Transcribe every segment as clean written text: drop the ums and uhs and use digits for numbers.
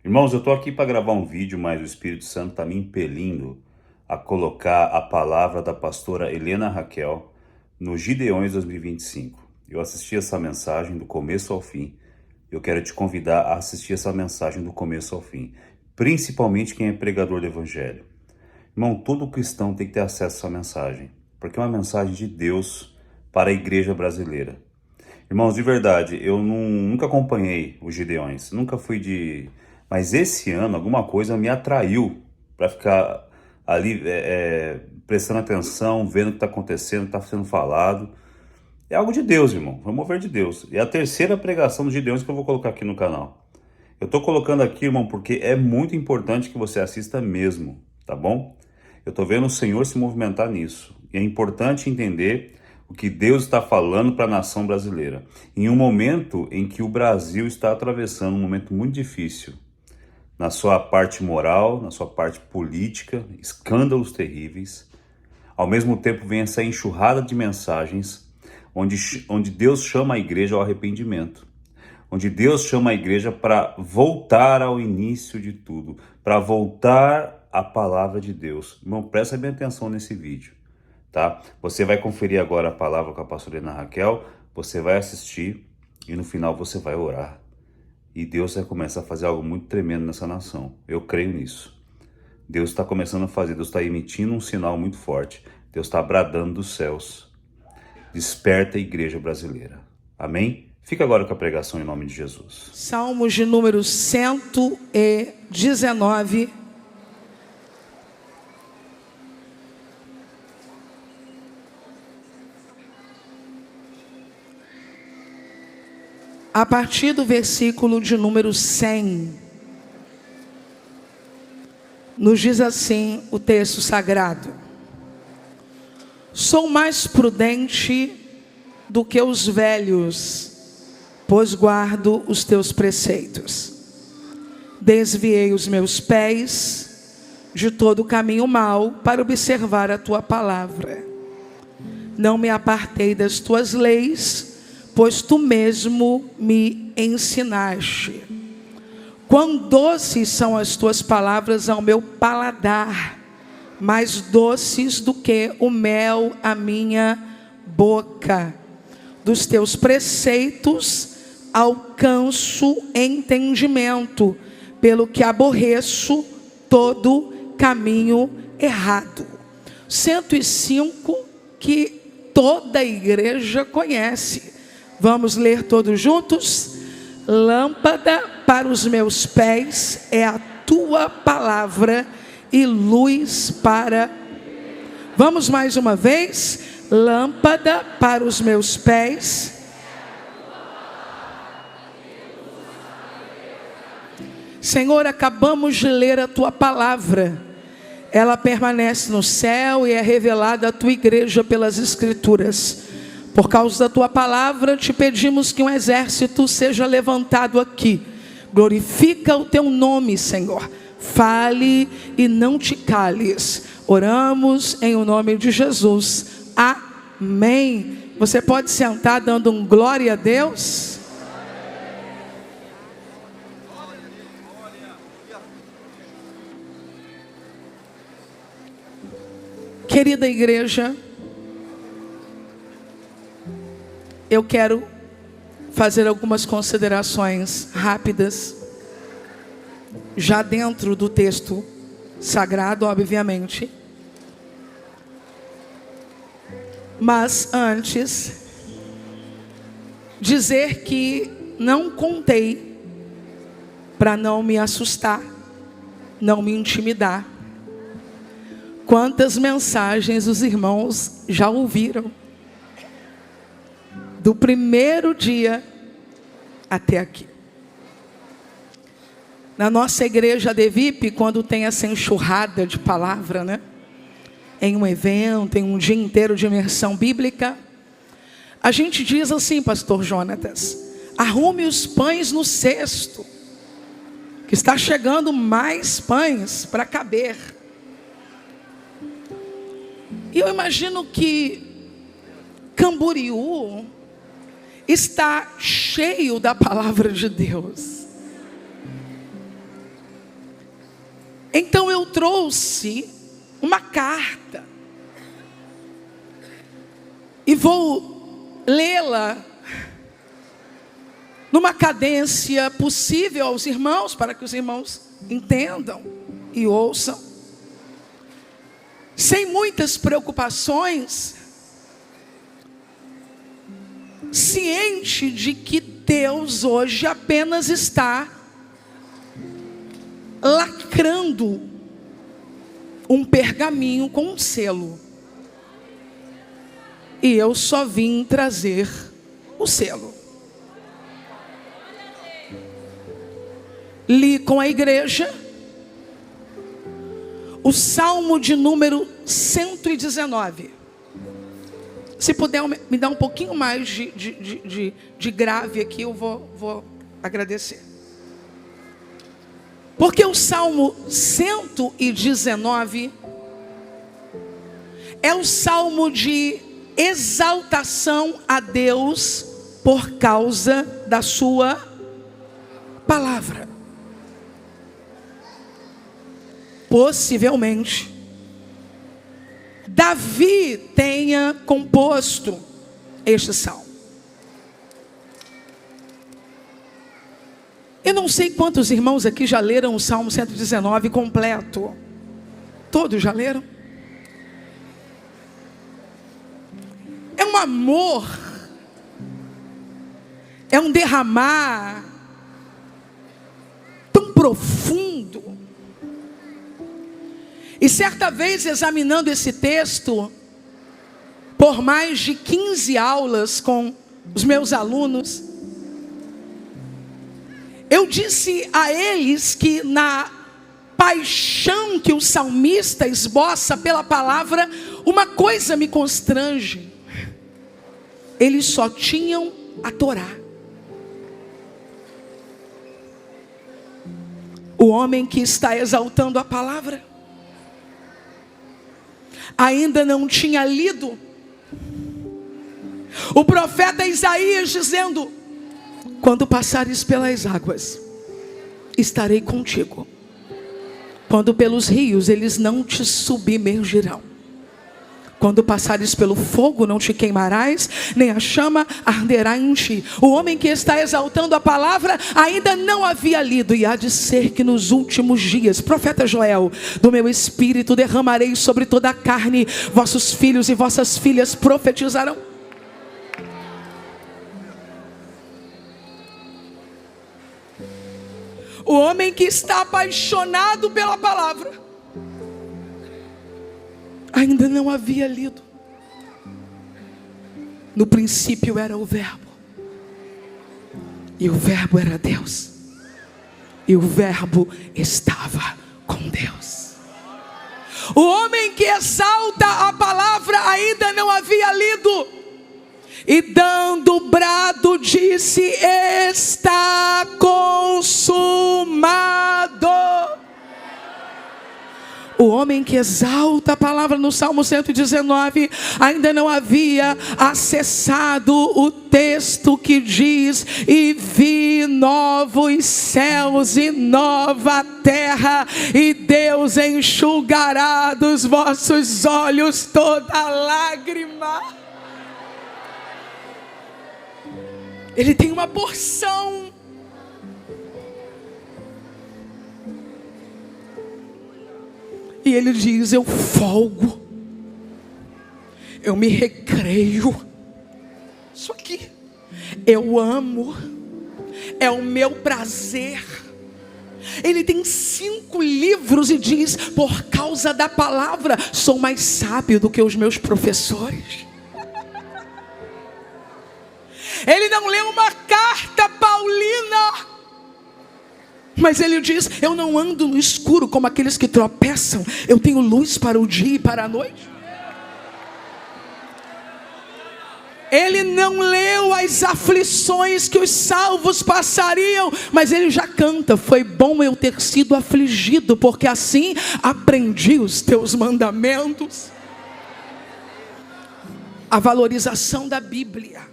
Irmãos, eu estou aqui para gravar um vídeo, mas o Espírito Santo está me impelindo a colocar a palavra da pastora Helena Raquel no Gideões 2025. Eu assisti essa mensagem do começo ao fim. Eu quero te convidar a assistir essa mensagem do começo ao fim, principalmente quem é pregador do Evangelho. Irmão, todo cristão tem que ter acesso a essa mensagem, porque é uma mensagem de Deus para a igreja brasileira. Irmãos, de verdade, eu nunca acompanhei os Gideões, nunca fui de... Mas esse ano alguma coisa me atraiu para ficar ali prestando atenção, vendo o que está acontecendo, o que está sendo falado. É algo de Deus, irmão, é um mover de Deus. É a terceira pregação dos Gideões que eu vou colocar aqui no canal. Eu estou colocando aqui, irmão, porque é muito importante que você assista mesmo, tá bom? Eu estou vendo o Senhor se movimentar nisso. E é importante entender o que Deus está falando para a nação brasileira. Em um momento em que o Brasil está atravessando um momento muito difícil, na sua parte moral, na sua parte política, escândalos terríveis. Ao mesmo tempo vem essa enxurrada de mensagens onde Deus chama a igreja ao arrependimento. Onde Deus chama a igreja para voltar ao início de tudo, para voltar à palavra de Deus. Irmão, presta bem atenção nesse vídeo, tá? Você vai conferir agora a palavra com a pastora Helena Raquel, você vai assistir e no final você vai orar. E Deus vai começar a fazer algo muito tremendo nessa nação. Eu creio nisso. Deus está começando a fazer, Deus está emitindo um sinal muito forte. Deus está bradando dos céus. Desperta a igreja brasileira. Amém? Fica agora com a pregação em nome de Jesus. Salmos de número 119. A partir do versículo de número 100, nos diz assim o texto sagrado: sou mais prudente do que os velhos, pois guardo os teus preceitos. Desviei os meus pés de todo o caminho mau para observar a tua palavra. Não me apartei das tuas leis, pois tu mesmo me ensinaste. Quão doces são as tuas palavras ao meu paladar, mais doces do que o mel à minha boca. Dos teus preceitos alcanço entendimento, pelo que aborreço todo caminho errado. 105 que toda a igreja conhece. Vamos ler todos juntos? Lâmpada para os meus pés é a tua palavra e luz para... Vamos mais uma vez? Lâmpada para os meus pés. Senhor, acabamos de ler a tua palavra. Ela permanece no céu e é revelada à tua igreja pelas escrituras. Por causa da tua palavra, te pedimos que um exército seja levantado aqui. Glorifica o teu nome, Senhor. Fale e não te cales. Oramos em o nome de Jesus. Amém. Você pode sentar dando um glória a Deus? Querida igreja, eu quero fazer algumas considerações rápidas, já dentro do texto sagrado, obviamente. Mas antes, dizer que não contei para não me assustar, não me intimidar. Quantas mensagens os irmãos já ouviram? Do primeiro dia até aqui. Na nossa igreja Devip, quando tem essa enxurrada de palavra, né? Em um evento, em um dia inteiro de imersão bíblica, a gente diz assim, pastor Jonatas: arrume os pães no cesto, que está chegando mais pães para caber. E eu imagino que Camboriú está cheio da palavra de Deus. Então eu trouxe uma carta e vou lê-la numa cadência possível aos irmãos, para que os irmãos entendam e ouçam, sem muitas preocupações, ciente de que Deus hoje apenas está lacrando um pergaminho com um selo. E eu só vim trazer o selo. Li com a igreja o Salmo de número 119. Se puder me dar um pouquinho mais de grave aqui, eu vou agradecer. Porque o Salmo 119 é o salmo de exaltação a Deus por causa da sua palavra. Possivelmente Davi tenha composto este salmo. Eu não sei quantos irmãos aqui já leram o Salmo 119 completo. Todos já leram? É um amor, é um derramar tão profundo. E certa vez, examinando esse texto, por mais de 15 aulas com os meus alunos, eu disse a eles que na paixão que o salmista esboça pela palavra, uma coisa me constrange: eles só tinham a Torá. O homem que está exaltando a palavra ainda não tinha lido o profeta Isaías dizendo: quando passares pelas águas, estarei contigo. Quando pelos rios, eles não te submergirão. Quando passares pelo fogo, não te queimarás, nem a chama arderá em ti. O homem que está exaltando a palavra ainda não havia lido. E há de ser que nos últimos dias, profeta Joel, do meu espírito derramarei sobre toda a carne. Vossos filhos e vossas filhas profetizarão. O homem que está apaixonado pela palavra ainda não havia lido. No princípio era o Verbo, e o Verbo era Deus, e o Verbo estava com Deus. O homem que exalta a palavra ainda não havia lido, e dando brado disse: está consumado. O homem que exalta a palavra no Salmo 119 ainda não havia acessado o texto que diz: e vi novos céus e nova terra, e Deus enxugará dos vossos olhos toda lágrima. Ele tem uma porção. E ele diz: eu folgo, eu me recreio. Isso aqui, eu amo, é o meu prazer. Ele tem 5 livros e diz: por causa da palavra, sou mais sábio do que os meus professores. Ele não lê uma carta paulina, mas ele diz: eu não ando no escuro como aqueles que tropeçam, eu tenho luz para o dia e para a noite. Ele não leu as aflições que os salvos passariam, mas ele já canta: foi bom eu ter sido afligido, porque assim aprendi os teus mandamentos. A valorização da Bíblia.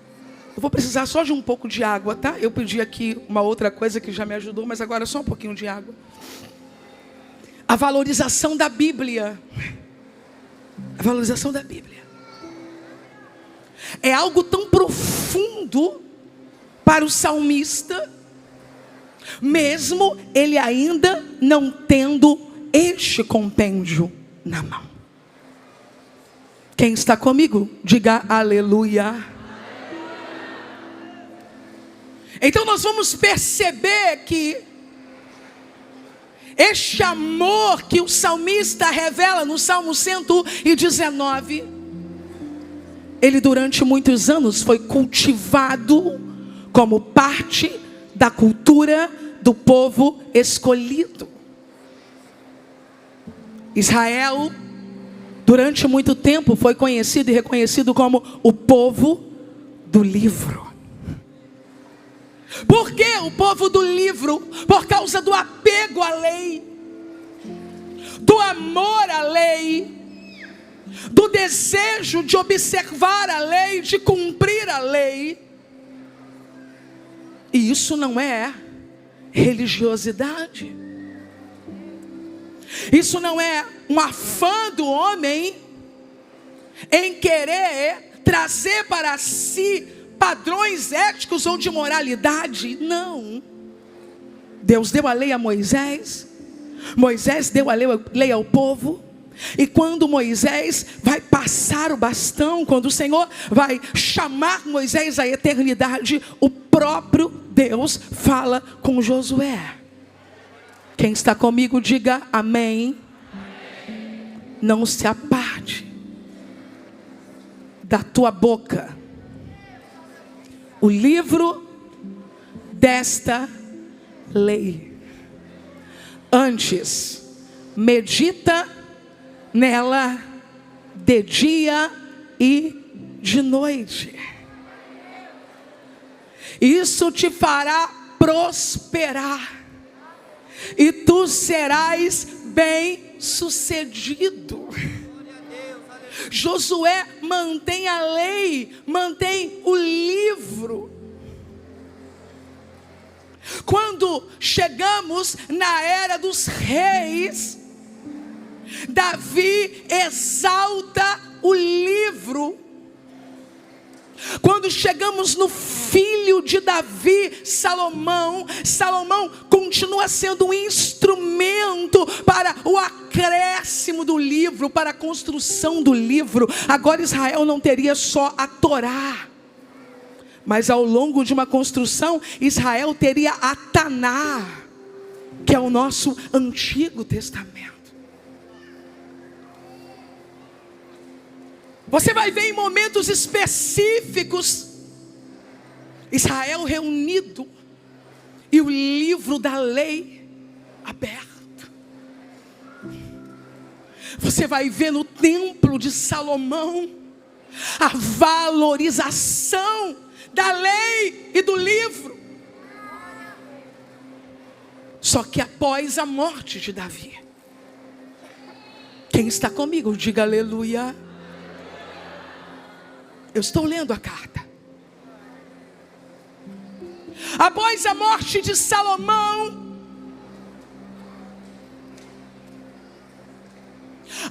Eu vou precisar só de um pouco de água, tá? Eu pedi aqui uma outra coisa que já me ajudou, mas agora só um pouquinho de água. A valorização da Bíblia. A valorização da Bíblia é algo tão profundo para o salmista, mesmo ele ainda não tendo este compêndio na mão. Quem está comigo, diga aleluia. Então nós vamos perceber que este amor que o salmista revela no Salmo 119, ele durante muitos anos foi cultivado como parte da cultura do povo escolhido. Israel, durante muito tempo, foi conhecido e reconhecido como o povo do livro. Por que o povo do livro? Por causa do apego à lei, do amor à lei, do desejo de observar a lei, de cumprir a lei. E isso não é religiosidade. Isso não é um afã do homem em querer trazer para si padrões éticos ou de moralidade. Não. Deus deu a lei a Moisés. Moisés deu a lei ao povo. E quando Moisés vai passar o bastão, quando o Senhor vai chamar Moisés à eternidade, o próprio Deus fala com Josué. Quem está comigo, diga amém. Não se aparte da tua boca o livro desta lei. Antes, medita nela de dia e de noite. Isso te fará prosperar e tu serás bem-sucedido. Josué mantém a lei, mantém o livro. Quando chegamos na era dos reis, Davi exalta o livro. Quando chegamos no filho de Davi, Salomão continua sendo um instrumento para o acréscimo do livro, para a construção do livro. Agora Israel não teria só a Torá, mas ao longo de uma construção, Israel teria a Taná, que é o nosso Antigo Testamento. Você vai ver em momentos específicos Israel reunido e o livro da lei aberto. Você vai ver no templo de Salomão a valorização da lei e do livro. Só que após a morte de Davi. Quem está comigo, diga aleluia. Eu estou lendo a carta. Após a morte de Salomão,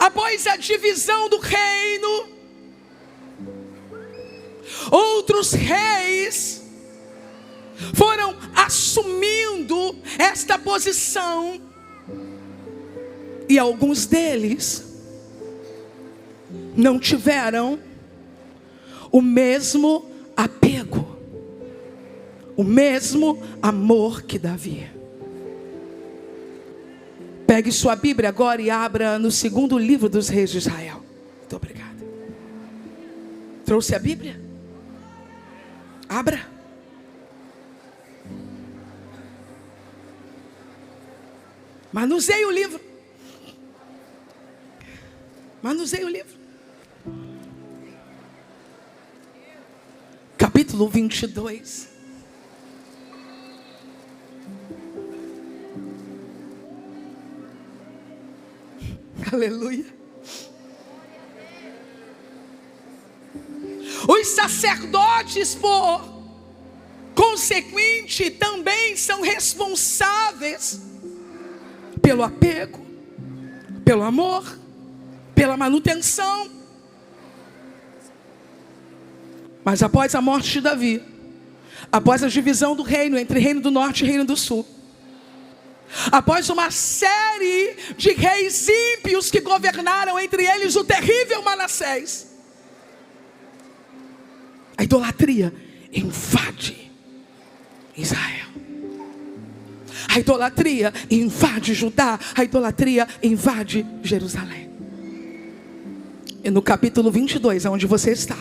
após a divisão do reino, outros reis foram assumindo esta posição, e alguns deles não tiveram o mesmo apego, o mesmo amor que Davi. Pegue sua Bíblia agora e abra no segundo livro dos reis de Israel. Muito obrigada. Trouxe a Bíblia? Abra. Manuseie o livro. Manuseie o livro. Capítulo 22. Aleluia. Os sacerdotes, por consequente, também são responsáveis pelo apego. pelo amor, pela manutenção. Mas após a morte de Davi, após a divisão do reino entre reino do norte e reino do sul, após uma série de reis ímpios que governaram, entre eles o terrível Manassés, a idolatria invade Israel. A idolatria invade Judá. A idolatria invade Jerusalém. E no capítulo 22, onde você está,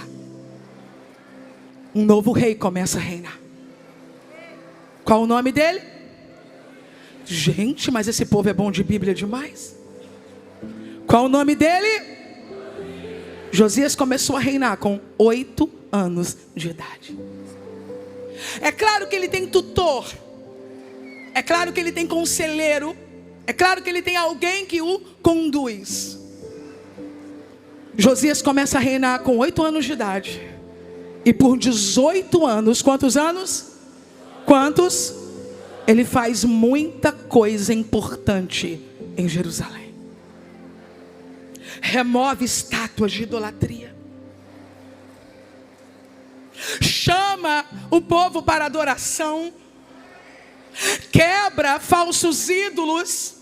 um novo rei começa a reinar. Qual o nome dele? Gente, mas esse povo é bom de Bíblia demais. Qual o nome dele? Josias começou a reinar com 8 anos de idade. É claro que ele tem tutor, é claro que ele tem conselheiro, é claro que ele tem alguém que o conduz. Josias começa a reinar com 8 anos de idade. E por 18 anos, quantos anos? Quantos? Ele faz muita coisa importante em Jerusalém. Remove estátuas de idolatria. Chama o povo para adoração. Quebra falsos ídolos.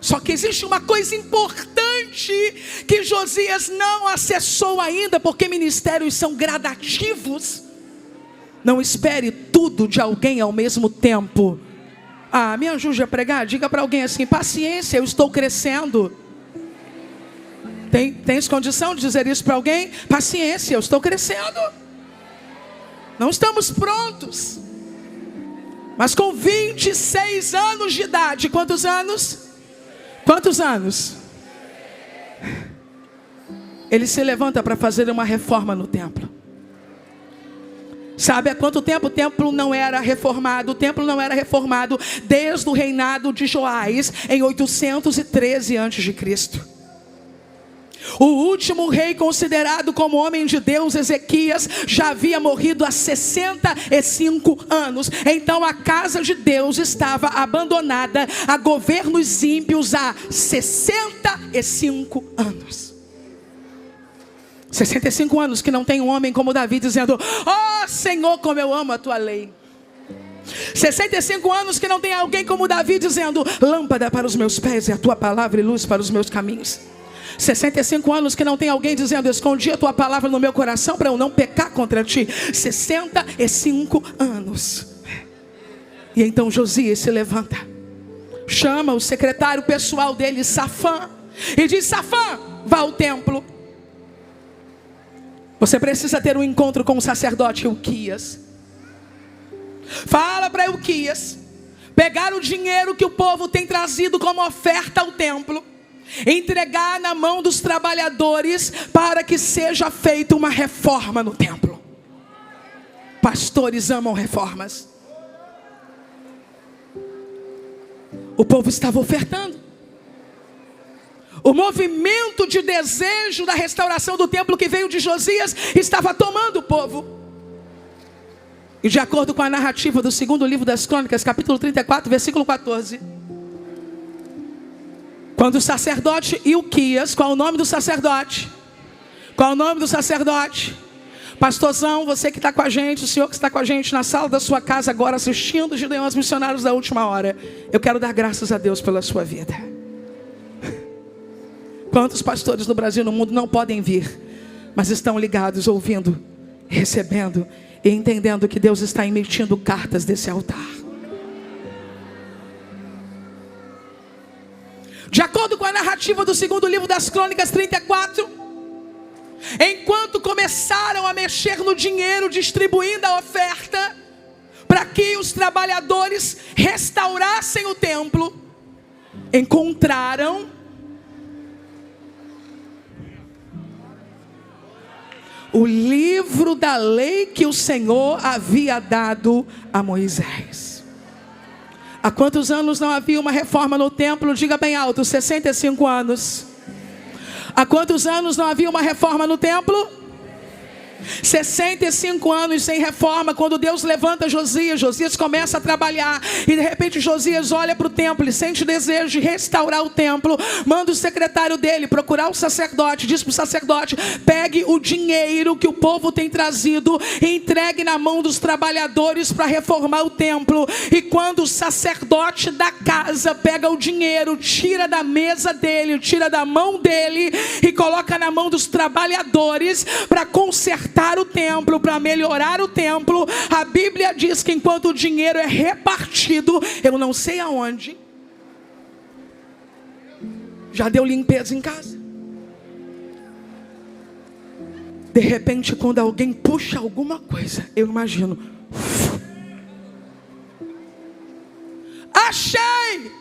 Só que existe uma coisa importante que Josias não acessou ainda, porque ministérios são gradativos. Não espere tudo de alguém ao mesmo tempo. Me ajude a pregar. Diga para alguém assim: paciência, eu estou crescendo. Tens condição de dizer isso para alguém? Paciência, eu estou crescendo. Não estamos prontos. Mas com 26 anos de idade, quantos anos? Quantos anos? Ele se levanta para fazer uma reforma no templo. Sabe há quanto tempo o templo não era reformado? O templo não era reformado desde o reinado de Joás, em 813 a.C. O último rei considerado como homem de Deus, Ezequias, já havia morrido há 65 anos. Então a casa de Deus estava abandonada a governos ímpios há 65 anos. 65 anos que não tem um homem como Davi dizendo: ó Senhor, como eu amo a tua lei. 65 anos que não tem alguém como Davi dizendo: lâmpada para os meus pés é a tua palavra e luz para os meus caminhos. 65 anos que não tem alguém dizendo: escondi a tua palavra no meu coração para eu não pecar contra ti. 65 anos. E então Josias se levanta, chama o secretário pessoal dele, Safã, e diz: Safã, vá ao templo. Você precisa ter um encontro com o sacerdote Hilquias. Fala para Hilquias pegar o dinheiro que o povo tem trazido como oferta ao templo, entregar na mão dos trabalhadores para que seja feita uma reforma no templo. Pastores amam reformas. O povo estava ofertando. O movimento de desejo da restauração do templo que veio de Josias estava tomando o povo. E de acordo com a narrativa do segundo livro das Crônicas, capítulo 34, versículo 14, quando o sacerdote Hilquias, qual é o nome do sacerdote? Qual é o nome do sacerdote? Pastorzão, você que está com a gente, o senhor que está com a gente na sala da sua casa agora assistindo os Gideões Missionários da Última Hora, eu quero dar graças a Deus pela sua vida. Quantos pastores no Brasil e no mundo não podem vir, mas estão ligados, ouvindo, recebendo e entendendo que Deus está emitindo cartas desse altar. De acordo com a narrativa do segundo livro das Crônicas 34, enquanto começaram a mexer no dinheiro, distribuindo a oferta para que os trabalhadores restaurassem o templo, encontraram o livro da lei que o Senhor havia dado a Moisés. Há quantos anos não havia uma reforma no templo? Diga bem alto: 65 anos. Há quantos anos não havia uma reforma no templo? 65 anos sem reforma. Quando Deus levanta Josias, Josias começa a trabalhar, e de repente Josias olha para o templo, ele sente o desejo de restaurar o templo, manda o secretário dele procurar o sacerdote, diz para o sacerdote: pegue o dinheiro que o povo tem trazido e entregue na mão dos trabalhadores para reformar o templo. E quando o sacerdote da casa pega o dinheiro, tira da mesa dele, tira da mão dele e coloca na mão dos trabalhadores para consertar o templo, para melhorar o templo, a Bíblia diz que enquanto o dinheiro é repartido, eu não sei aonde, já deu limpeza em casa. De repente, quando alguém puxa alguma coisa, eu imagino: achei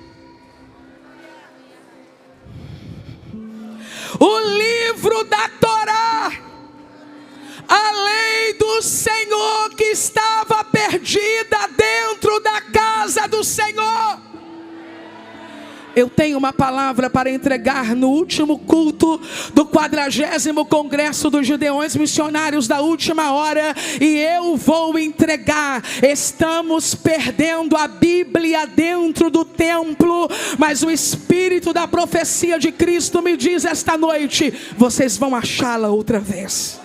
o livro da Torá, a lei do Senhor que estava perdida dentro da casa do Senhor. Eu tenho uma palavra para entregar no último culto do 40º Congresso dos Gideões Missionários da Última Hora, e eu vou entregar. Estamos perdendo a Bíblia dentro do templo, mas o Espírito da profecia de Cristo me diz esta noite: vocês vão achá-la outra vez.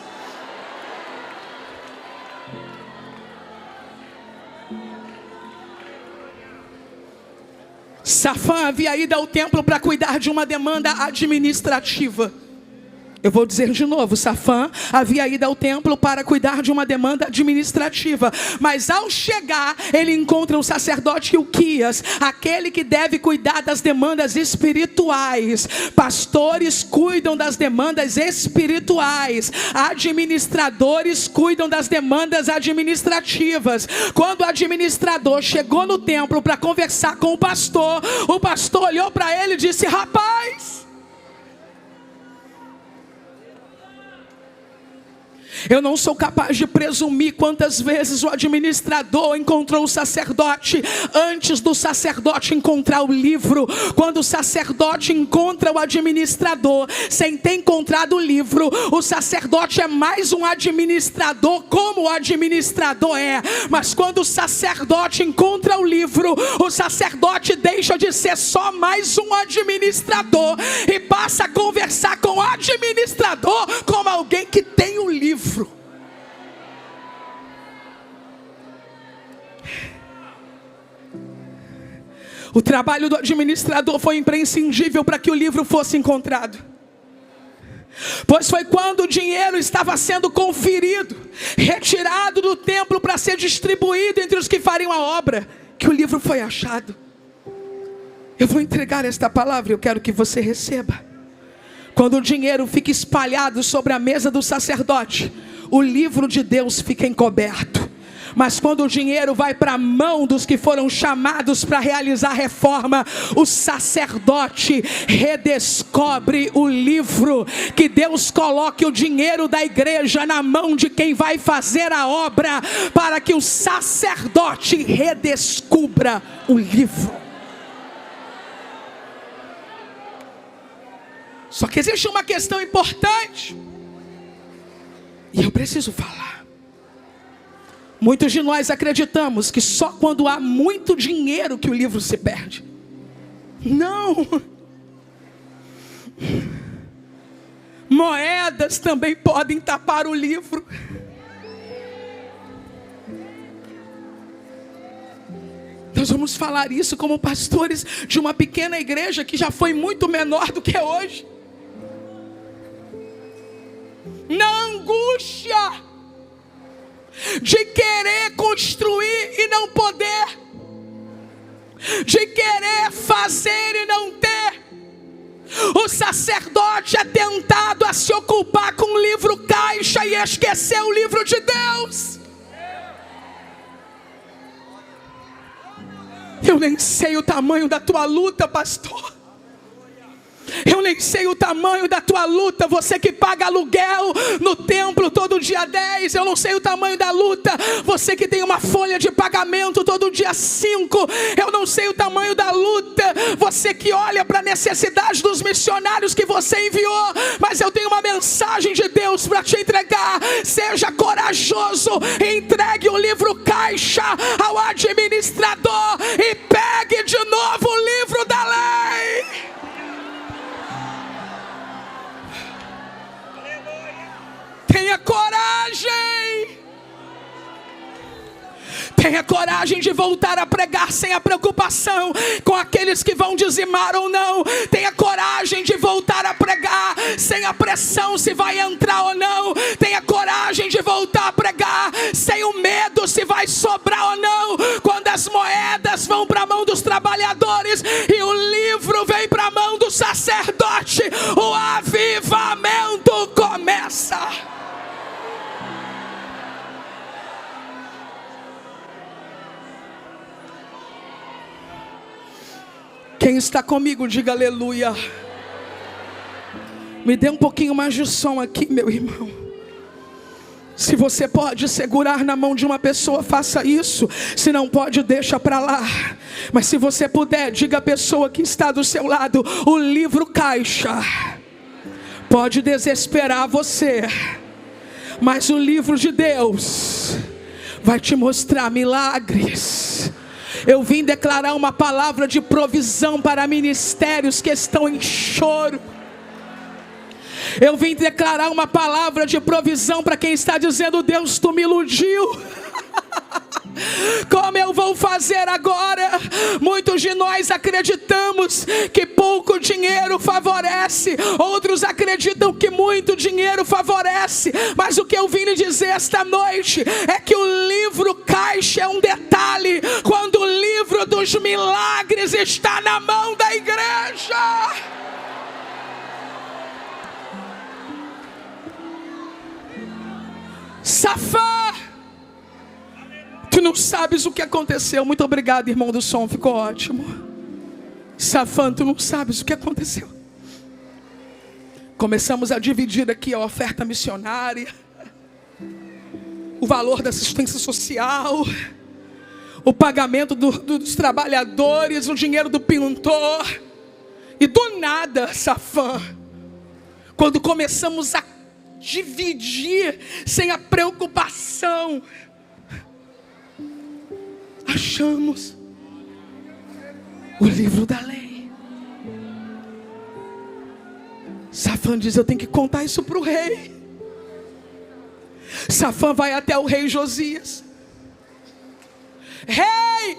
Safã havia ido ao templo para cuidar de uma demanda administrativa. Eu vou dizer de novo: Safã havia ido ao templo para cuidar de uma demanda administrativa. Mas ao chegar, ele encontra o sacerdote Ilquias, aquele que deve cuidar das demandas espirituais. Pastores cuidam das demandas espirituais, administradores cuidam das demandas administrativas. Quando o administrador chegou no templo para conversar com o pastor olhou para ele e disse: rapaz, eu não sou capaz de presumir quantas vezes o administrador encontrou o sacerdote antes do sacerdote encontrar o livro. Quando o sacerdote encontra o administrador sem ter encontrado o livro, o sacerdote é mais um administrador, como o administrador é. Mas quando o sacerdote encontra o livro, o sacerdote deixa de ser só mais um administrador e passa a conversar com o administrador como alguém que tem o livro. O trabalho do administrador foi imprescindível para que o livro fosse encontrado. Pois foi quando o dinheiro estava sendo conferido, retirado do templo para ser distribuído entre os que fariam a obra, que o livro foi achado. Eu vou entregar esta palavra e eu quero que você receba. Quando o dinheiro fica espalhado sobre a mesa do sacerdote, o livro de Deus fica encoberto. Mas quando o dinheiro vai para a mão dos que foram chamados para realizar a reforma, o sacerdote redescobre o livro. Que Deus coloque o dinheiro da igreja na mão de quem vai fazer a obra, para que o sacerdote redescubra o livro. Só que existe uma questão importante, e eu preciso falar. Muitos de nós acreditamos que só quando há muito dinheiro que o livro se perde. Não. Moedas também podem tapar o livro. Nós vamos falar isso como pastores de uma pequena igreja que já foi muito menor do que é hoje. Na angústia de querer construir e não poder, de querer fazer e não ter, o sacerdote é tentado a se ocupar com o livro caixa e esquecer o livro de Deus. Eu nem sei o tamanho da tua luta, pastor. Eu nem sei o tamanho da tua luta. Você que paga aluguel no templo todo dia 10. Eu não sei o tamanho da luta. Você que tem uma folha de pagamento todo dia 5. Eu não sei o tamanho da luta. Você você que olha para a necessidade dos missionários que você enviou, mas eu tenho uma mensagem de Deus para te entregar. Seja corajoso, entregue o livro caixa ao administrador e pegue de novo o livro da lei. Tenha coragem. Tenha coragem de voltar a pregar sem a preocupação com aqueles que vão dizimar ou não. Tenha coragem de voltar a pregar sem a pressão se vai entrar ou não. Tenha coragem de voltar a pregar sem o medo se vai sobrar ou não. Quando as moedas vão para a mão dos trabalhadores e o livro vem para a mão do sacerdote, o avivamento começa. Quem está comigo, diga aleluia. Me dê um pouquinho mais de som aqui, meu irmão. Se você pode segurar na mão de uma pessoa, faça isso. Se não pode, deixa para lá. Mas se você puder, diga à pessoa que está do seu lado: o livro caixa pode desesperar você, mas o livro de Deus vai te mostrar milagres. Eu vim declarar uma palavra de provisão para ministérios que estão em choro. Eu vim declarar uma palavra de provisão para quem está dizendo: Deus, tu me iludiu. Como eu vou fazer agora? Muitos de nós acreditamos que pouco dinheiro favorece, outros acreditam que muito dinheiro favorece. Mas o que eu vim lhe dizer esta noite é que o livro caixa é um detalhe, quando o livro dos milagres está na mão da igreja. Safã, tu não sabes o que aconteceu. Muito obrigado, irmão do som, ficou ótimo. Safã, tu não sabes o que aconteceu. Começamos a dividir aqui a oferta missionária, o valor da assistência social, o pagamento dos trabalhadores, o dinheiro do pintor. E do nada, Safã, quando começamos a dividir sem a preocupação, achamos o livro da lei. Safã diz: eu tenho que contar isso para o rei. Safã vai até o rei Josias. Rei,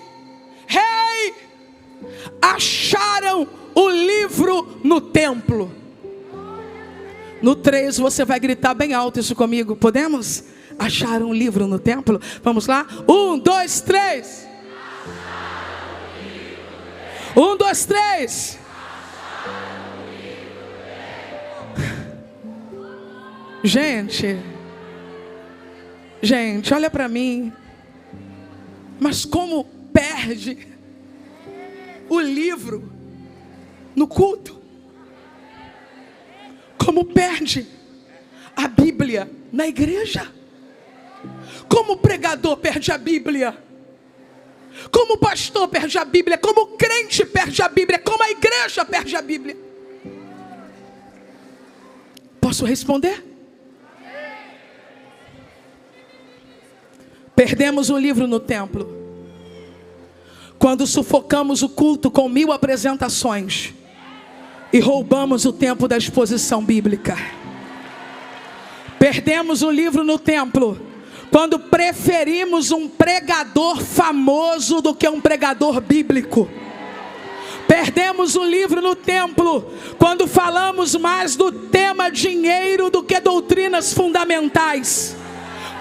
acharam o livro no templo. No 3 você vai gritar bem alto isso comigo, podemos? Acharam um livro no templo? Vamos lá? 1, 2, 3. 1, 2, 3. Gente, olha para mim. Mas como perde o livro no culto? Como perde a Bíblia na igreja? Como o pregador perde a Bíblia? Como o pastor perde a Bíblia? Como o crente perde a Bíblia? Como a igreja perde a Bíblia? Posso responder? Perdemos o livro no templo quando sufocamos o culto com 1000 apresentações e roubamos o tempo da exposição bíblica. Perdemos o livro no templo quando preferimos um pregador famoso do que um pregador bíblico. Perdemos o livro no templo quando falamos mais do tema dinheiro do que doutrinas fundamentais.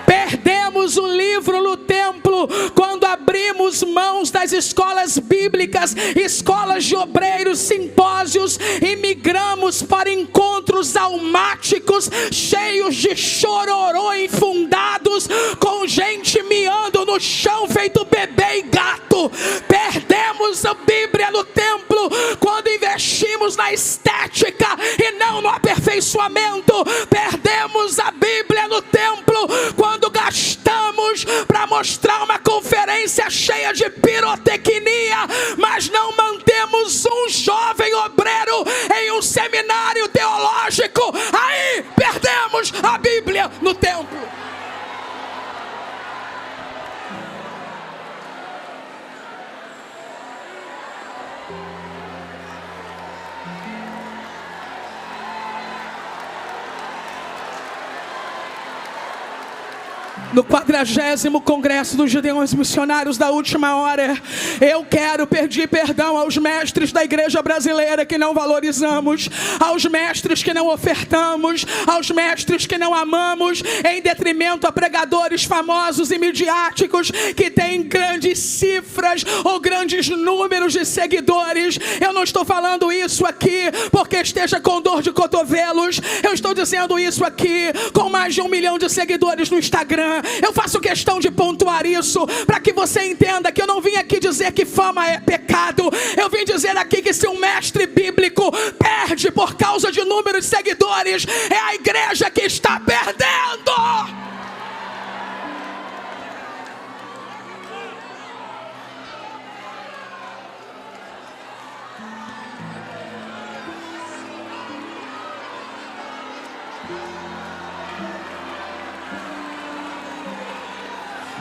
Perdemos o livro no templo quando abrimos mãos das escolas bíblicas, escolas de obreiros, simpósios, e migramos para encontros almáticos, cheios de chororô infundados, com gente miando no chão feito bebê e gato. Perdemos a Bíblia no templo quando investimos na estética e não no aperfeiçoamento. Perdemos a Bíblia no templo quando gastamos para mostrar uma conferência cheia de pirotecnia, mas não mantemos um jovem obreiro em um seminário teológico. Aí perdemos a Bíblia no templo. No 40º Congresso dos Gideões Missionários da Última Hora, eu quero pedir perdão aos mestres da igreja brasileira que não valorizamos, aos mestres que não ofertamos, aos mestres que não amamos, em detrimento a pregadores famosos e midiáticos que têm grandes cifras ou grandes números de seguidores. Eu não estou falando isso aqui porque esteja com dor de cotovelos. Eu estou dizendo isso aqui com mais de 1 milhão de seguidores no Instagram. Eu faço questão de pontuar isso para que você entenda que eu não vim aqui dizer que fama é pecado. Eu vim dizer aqui que se um mestre bíblico perde por causa de número de seguidores, é a igreja que está perdendo.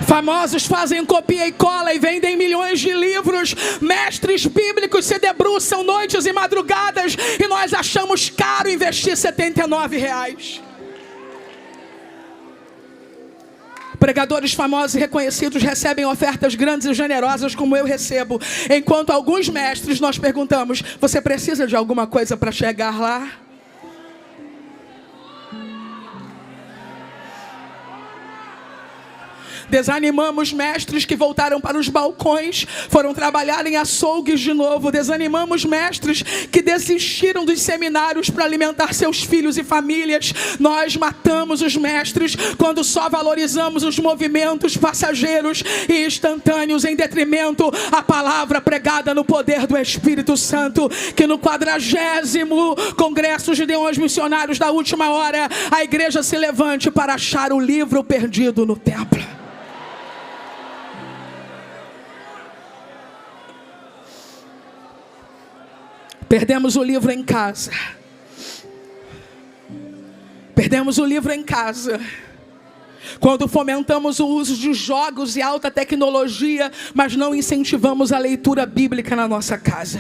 Famosos fazem copia e cola e vendem milhões de livros. Mestres bíblicos se debruçam noites e madrugadas e nós achamos caro investir R$79. Pregadores famosos e reconhecidos recebem ofertas grandes e generosas como eu recebo. Enquanto alguns mestres nós perguntamos: você precisa de alguma coisa para chegar lá? Desanimamos mestres que voltaram para os balcões, foram trabalhar em açougues de novo. Desanimamos mestres que desistiram dos seminários para alimentar seus filhos e famílias. Nós matamos os mestres quando só valorizamos os movimentos passageiros e instantâneos em detrimento à palavra pregada no poder do Espírito Santo. Que no 40º Congresso de Gideões Missionários da Última Hora, a igreja se levante para achar o livro perdido no templo. Perdemos o livro em casa. Perdemos o livro em casa quando fomentamos o uso de jogos e alta tecnologia, mas não incentivamos a leitura bíblica na nossa casa.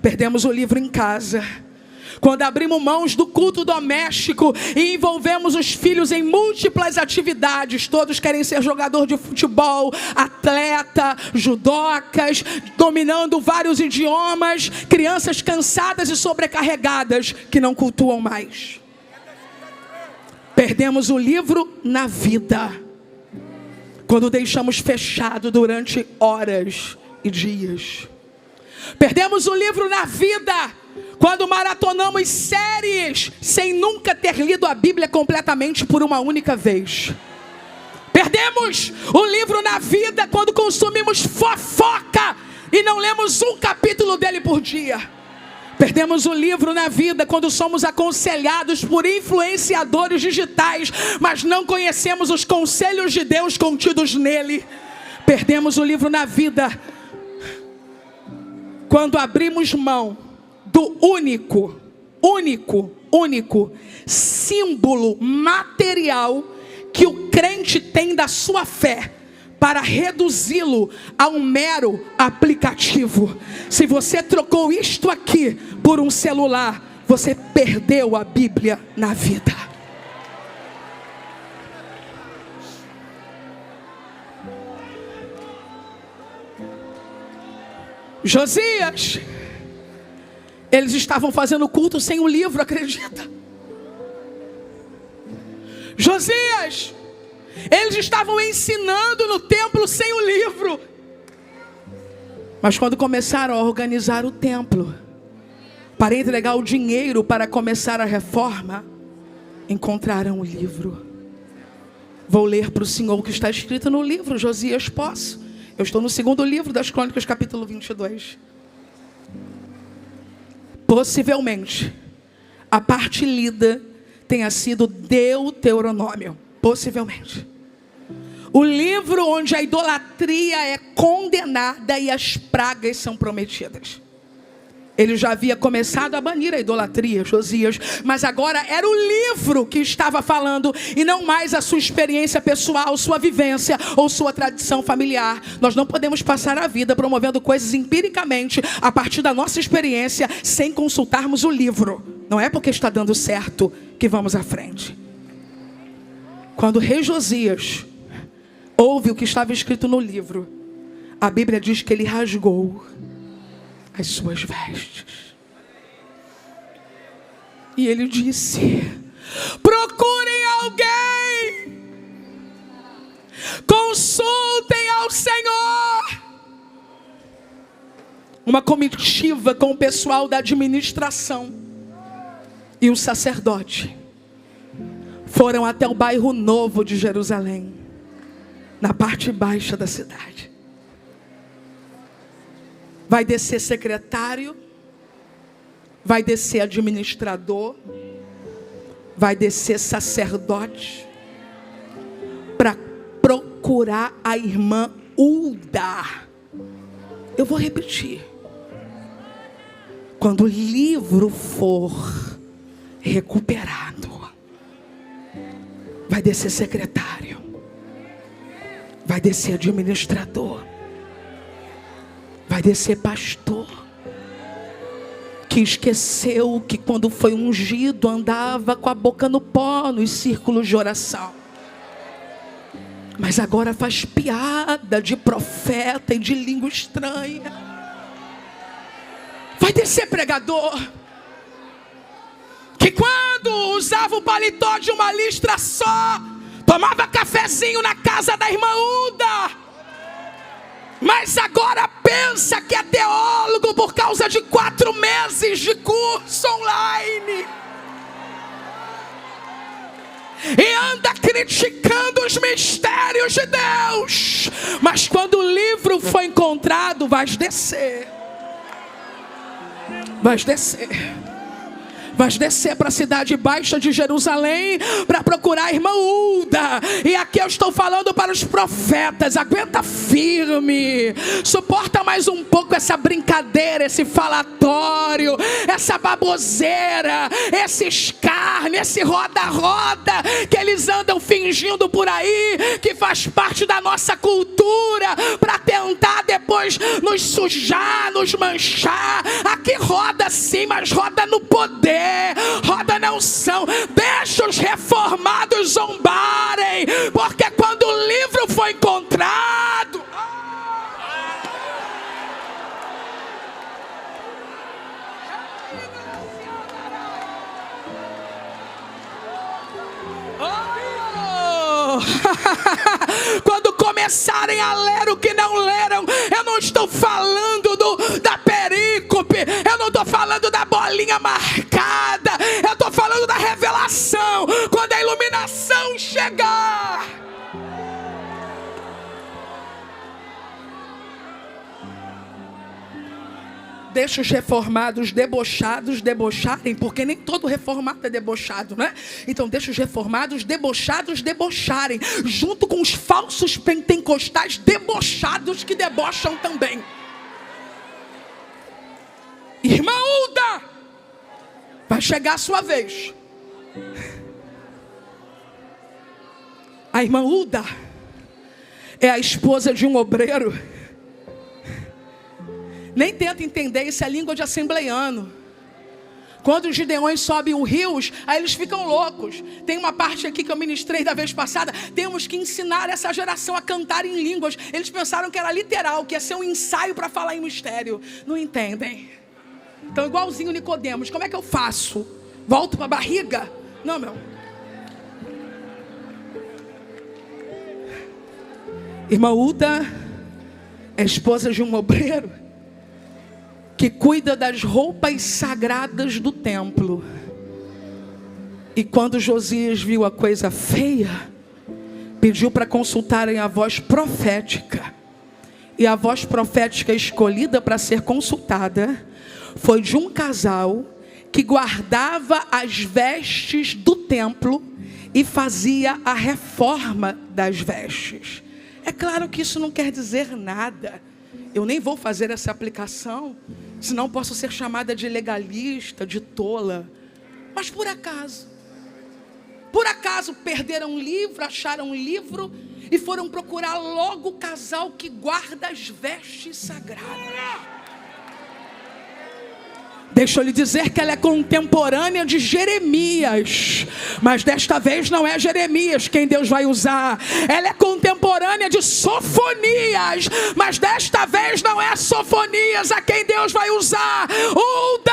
Perdemos o livro em casa quando abrimos mãos do culto doméstico e envolvemos os filhos em múltiplas atividades. Todos querem ser jogador de futebol, atleta, judocas, dominando vários idiomas. Crianças cansadas e sobrecarregadas que não cultuam mais. Perdemos o livro na vida quando deixamos fechado durante horas e dias. Perdemos o livro na vida quando maratonamos séries sem nunca ter lido a Bíblia completamente por uma única vez. Perdemos o livro na vida quando consumimos fofoca e não lemos um capítulo dele por dia. Perdemos o livro na vida quando somos aconselhados por influenciadores digitais, mas não conhecemos os conselhos de Deus contidos nele. Perdemos o livro na vida quando abrimos mão do único símbolo material que o crente tem da sua fé para reduzi-lo a um mero aplicativo. Se você trocou isto aqui por um celular, você perdeu a Bíblia na vida. Josias, eles estavam fazendo culto sem o livro, acredita? Josias, eles estavam ensinando no templo sem o livro. Mas quando começaram a organizar o templo, para entregar o dinheiro para começar a reforma, encontraram o livro. Vou ler para o senhor o que está escrito no livro. Josias, posso? Eu estou no 2º livro das Crônicas, capítulo 22. Possivelmente, a parte lida tenha sido Deuteronômio. Possivelmente. O livro onde a idolatria é condenada e as pragas são prometidas. Ele já havia começado a banir a idolatria, Josias, mas agora era o livro que estava falando e não mais a sua experiência pessoal, sua vivência ou sua tradição familiar. Nós não podemos passar a vida promovendo coisas empiricamente a partir da nossa experiência sem consultarmos o livro. Não é porque está dando certo que vamos à frente. Quando o rei Josias ouve o que estava escrito no livro, a Bíblia diz que ele rasgou as suas vestes. E ele disse: procurem alguém, consultem ao Senhor. Uma comitiva com o pessoal da administração e o sacerdote foram até o bairro Novo de Jerusalém, na parte baixa da cidade. Vai descer secretário, vai descer administrador, vai descer sacerdote para procurar a irmã Hulda. Eu vou repetir. Quando o livro for recuperado, vai descer secretário, vai descer administrador, vai descer pastor, que esqueceu que quando foi ungido andava com a boca no pó nos círculos de oração, mas agora faz piada de profeta e de língua estranha. Vai descer pregador, que quando usava o paletó de uma listra só, tomava cafezinho na casa da irmã Hulda, mas agora pensa que é teólogo por causa de 4 meses de curso online e anda criticando os mistérios de Deus. Mas quando o livro foi encontrado, vais descer para a cidade baixa de Jerusalém para procurar a irmã Hulda. E aqui eu estou falando para os profetas: aguenta firme, suporta mais um pouco essa brincadeira, esse falatório, essa baboseira, esse escárnio, esse roda-roda que eles andam fingindo por aí, que faz parte da nossa cultura, para tentar depois nos sujar, nos manchar. Aqui roda sim, mas roda no poder, roda na unção. Deixa os reformados zombarem, porque quando o livro foi encontrado, quando começarem a ler o que não leram, eu não estou falando da perícope, eu não estou falando da bolinha marcada, eu estou falando da revelação. Quando a iluminação chegar, deixa os reformados debochados debocharem, porque nem todo reformado é debochado, né? Então deixa os reformados debochados debocharem, junto com os falsos pentecostais debochados que debocham também. Irmã Hulda, vai chegar a sua vez. A irmã Hulda é a esposa de um obreiro. Nem tenta entender, isso é língua de assembleiano. Quando os gideões sobem os rios, aí eles ficam loucos. Tem uma parte aqui que eu ministrei da vez passada: temos que ensinar essa geração a cantar em línguas. Eles pensaram que era literal, que ia ser um ensaio para falar em mistério. Não entendem. Então, igualzinho Nicodemos, como é que eu faço? Volto para a barriga? Não, meu. Irmã Hulda é esposa de um obreiro que cuida das roupas sagradas do templo. E quando Josias viu a coisa feia, pediu para consultarem a voz profética. E a voz profética escolhida para ser consultada foi de um casal que guardava as vestes do templo e fazia a reforma das vestes. É claro que isso não quer dizer nada. Eu nem vou fazer essa aplicação, senão posso ser chamada de legalista, de tola. Mas por acaso perderam um livro, acharam um livro e foram procurar logo o casal que guarda as vestes sagradas. Deixa eu lhe dizer que ela é contemporânea de Jeremias, mas desta vez não é Jeremias quem Deus vai usar. Ela é contemporânea de Sofonias, mas desta vez não é Sofonias a quem Deus vai usar. Uda,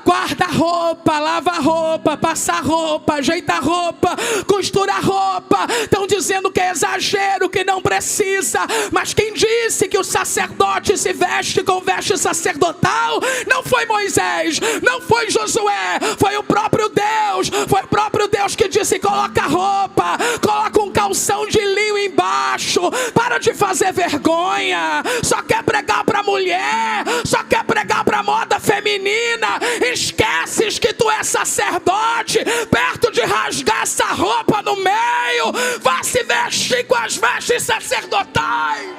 guarda roupa, lava roupa, passa roupa, ajeita roupa, costura roupa. Estão dizendo que é exagero, que não precisa, mas quem disse que o sacerdote se veste com veste sacerdotal não foi Moisés, não foi Josué, foi o próprio Deus. Foi o próprio Deus que disse: coloca roupa, coloca um calção de linho embaixo, para de fazer vergonha. Só quer pregar para mulher, só quer pregar para moda feminina. Esqueces que tu és sacerdote. Perto de rasgar essa roupa no meio, vá se vestir com as vestes sacerdotais.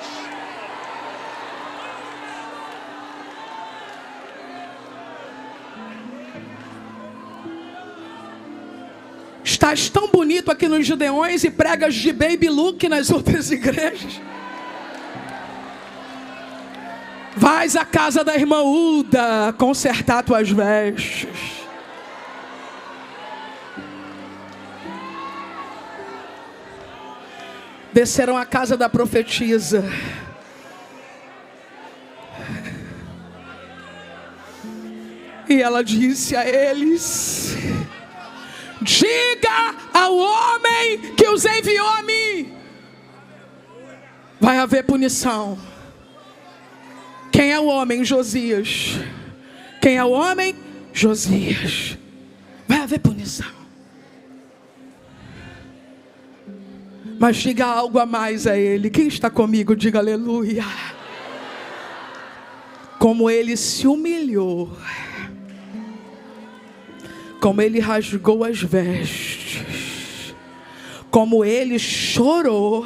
Estás tão bonito aqui nos Gideões e pregas de baby look nas outras igrejas. Vais à casa da irmã Uda consertar tuas vestes. Desceram à casa da profetisa. E ela disse a eles: diga ao homem que os enviou a mim. Vai haver punição. Quem é o homem? Josias. Quem é o homem? Josias. Vai haver punição. Mas diga algo a mais a ele. Quem está comigo, diga aleluia. Como ele se humilhou, como ele rasgou as vestes, como ele chorou.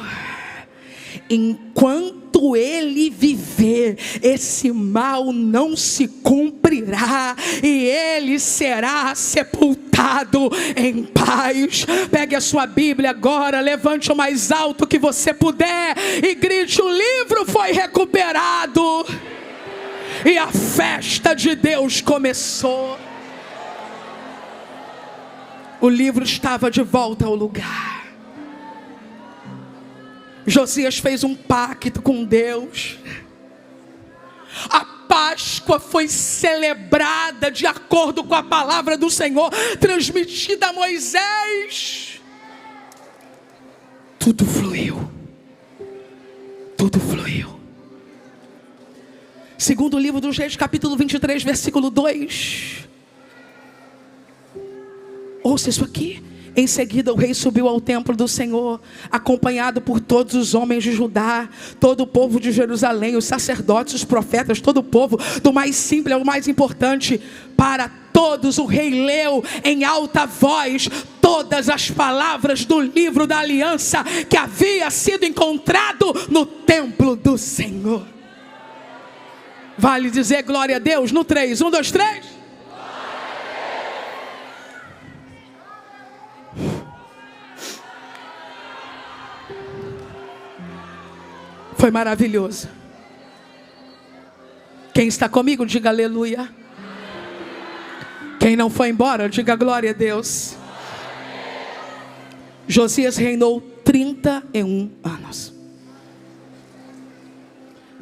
Enquanto ele viver, esse mal não se cumprirá e ele será sepultado em paz. Pegue a sua Bíblia agora, levante o mais alto que você puder e grite: o livro foi recuperado. E a festa de Deus começou. O livro estava de volta ao lugar. Josias fez um pacto com Deus. A Páscoa foi celebrada de acordo com a palavra do Senhor, transmitida a Moisés. Tudo fluiu. Tudo fluiu. Segundo o livro dos Reis, capítulo 23, versículo 2. Ouça isso aqui. Em seguida o rei subiu ao templo do Senhor, acompanhado por todos os homens de Judá, todo o povo de Jerusalém, os sacerdotes, os profetas, todo o povo, do mais simples ao mais importante. Para todos o rei leu em alta voz todas as palavras do livro da aliança que havia sido encontrado no templo do Senhor. Vale dizer glória a Deus no 3, 1, 2, 3. Foi maravilhoso. Quem está comigo, diga aleluia. Quem não foi embora, diga glória a Deus. Josias reinou 31 anos.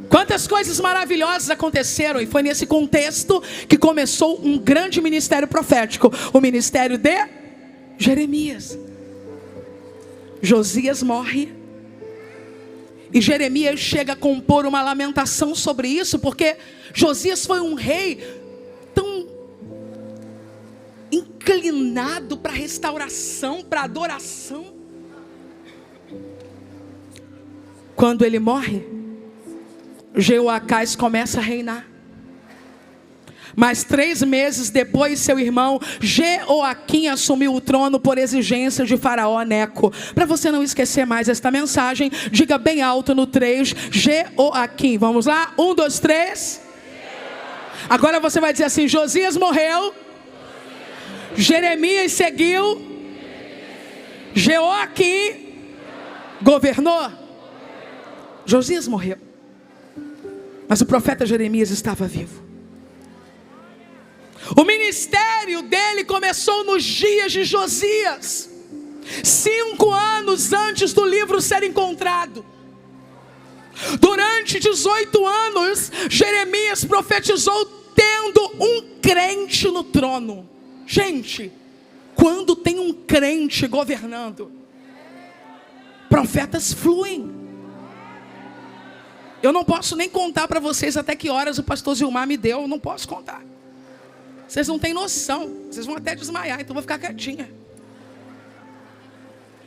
Quantas coisas maravilhosas aconteceram, e foi nesse contexto que começou um grande ministério profético, o ministério de Jeremias. Josias morre e Jeremias chega a compor uma lamentação sobre isso, porque Josias foi um rei tão inclinado para restauração, para adoração. Quando ele morre, Jeoacás começa a reinar. Mas 3 meses depois, seu irmão Jeoaquim assumiu o trono por exigência de Faraó Neco. Para você não esquecer mais esta mensagem, diga bem alto no 3, Jeoaquim. Vamos lá? 1, 2, 3. Agora você vai dizer assim: Josias morreu, Jeremias seguiu, Jeoaquim governou. Josias morreu, mas o profeta Jeremias estava vivo. O ministério dele começou nos dias de Josias, 5 anos antes do livro ser encontrado. Durante 18 anos, Jeremias profetizou tendo um crente no trono. Gente, quando tem um crente governando, profetas fluem. Eu não posso nem contar para vocês até que horas o pastor Zilmar me deu, eu não posso contar. Vocês não têm noção, vocês vão até desmaiar, então eu vou ficar quietinha.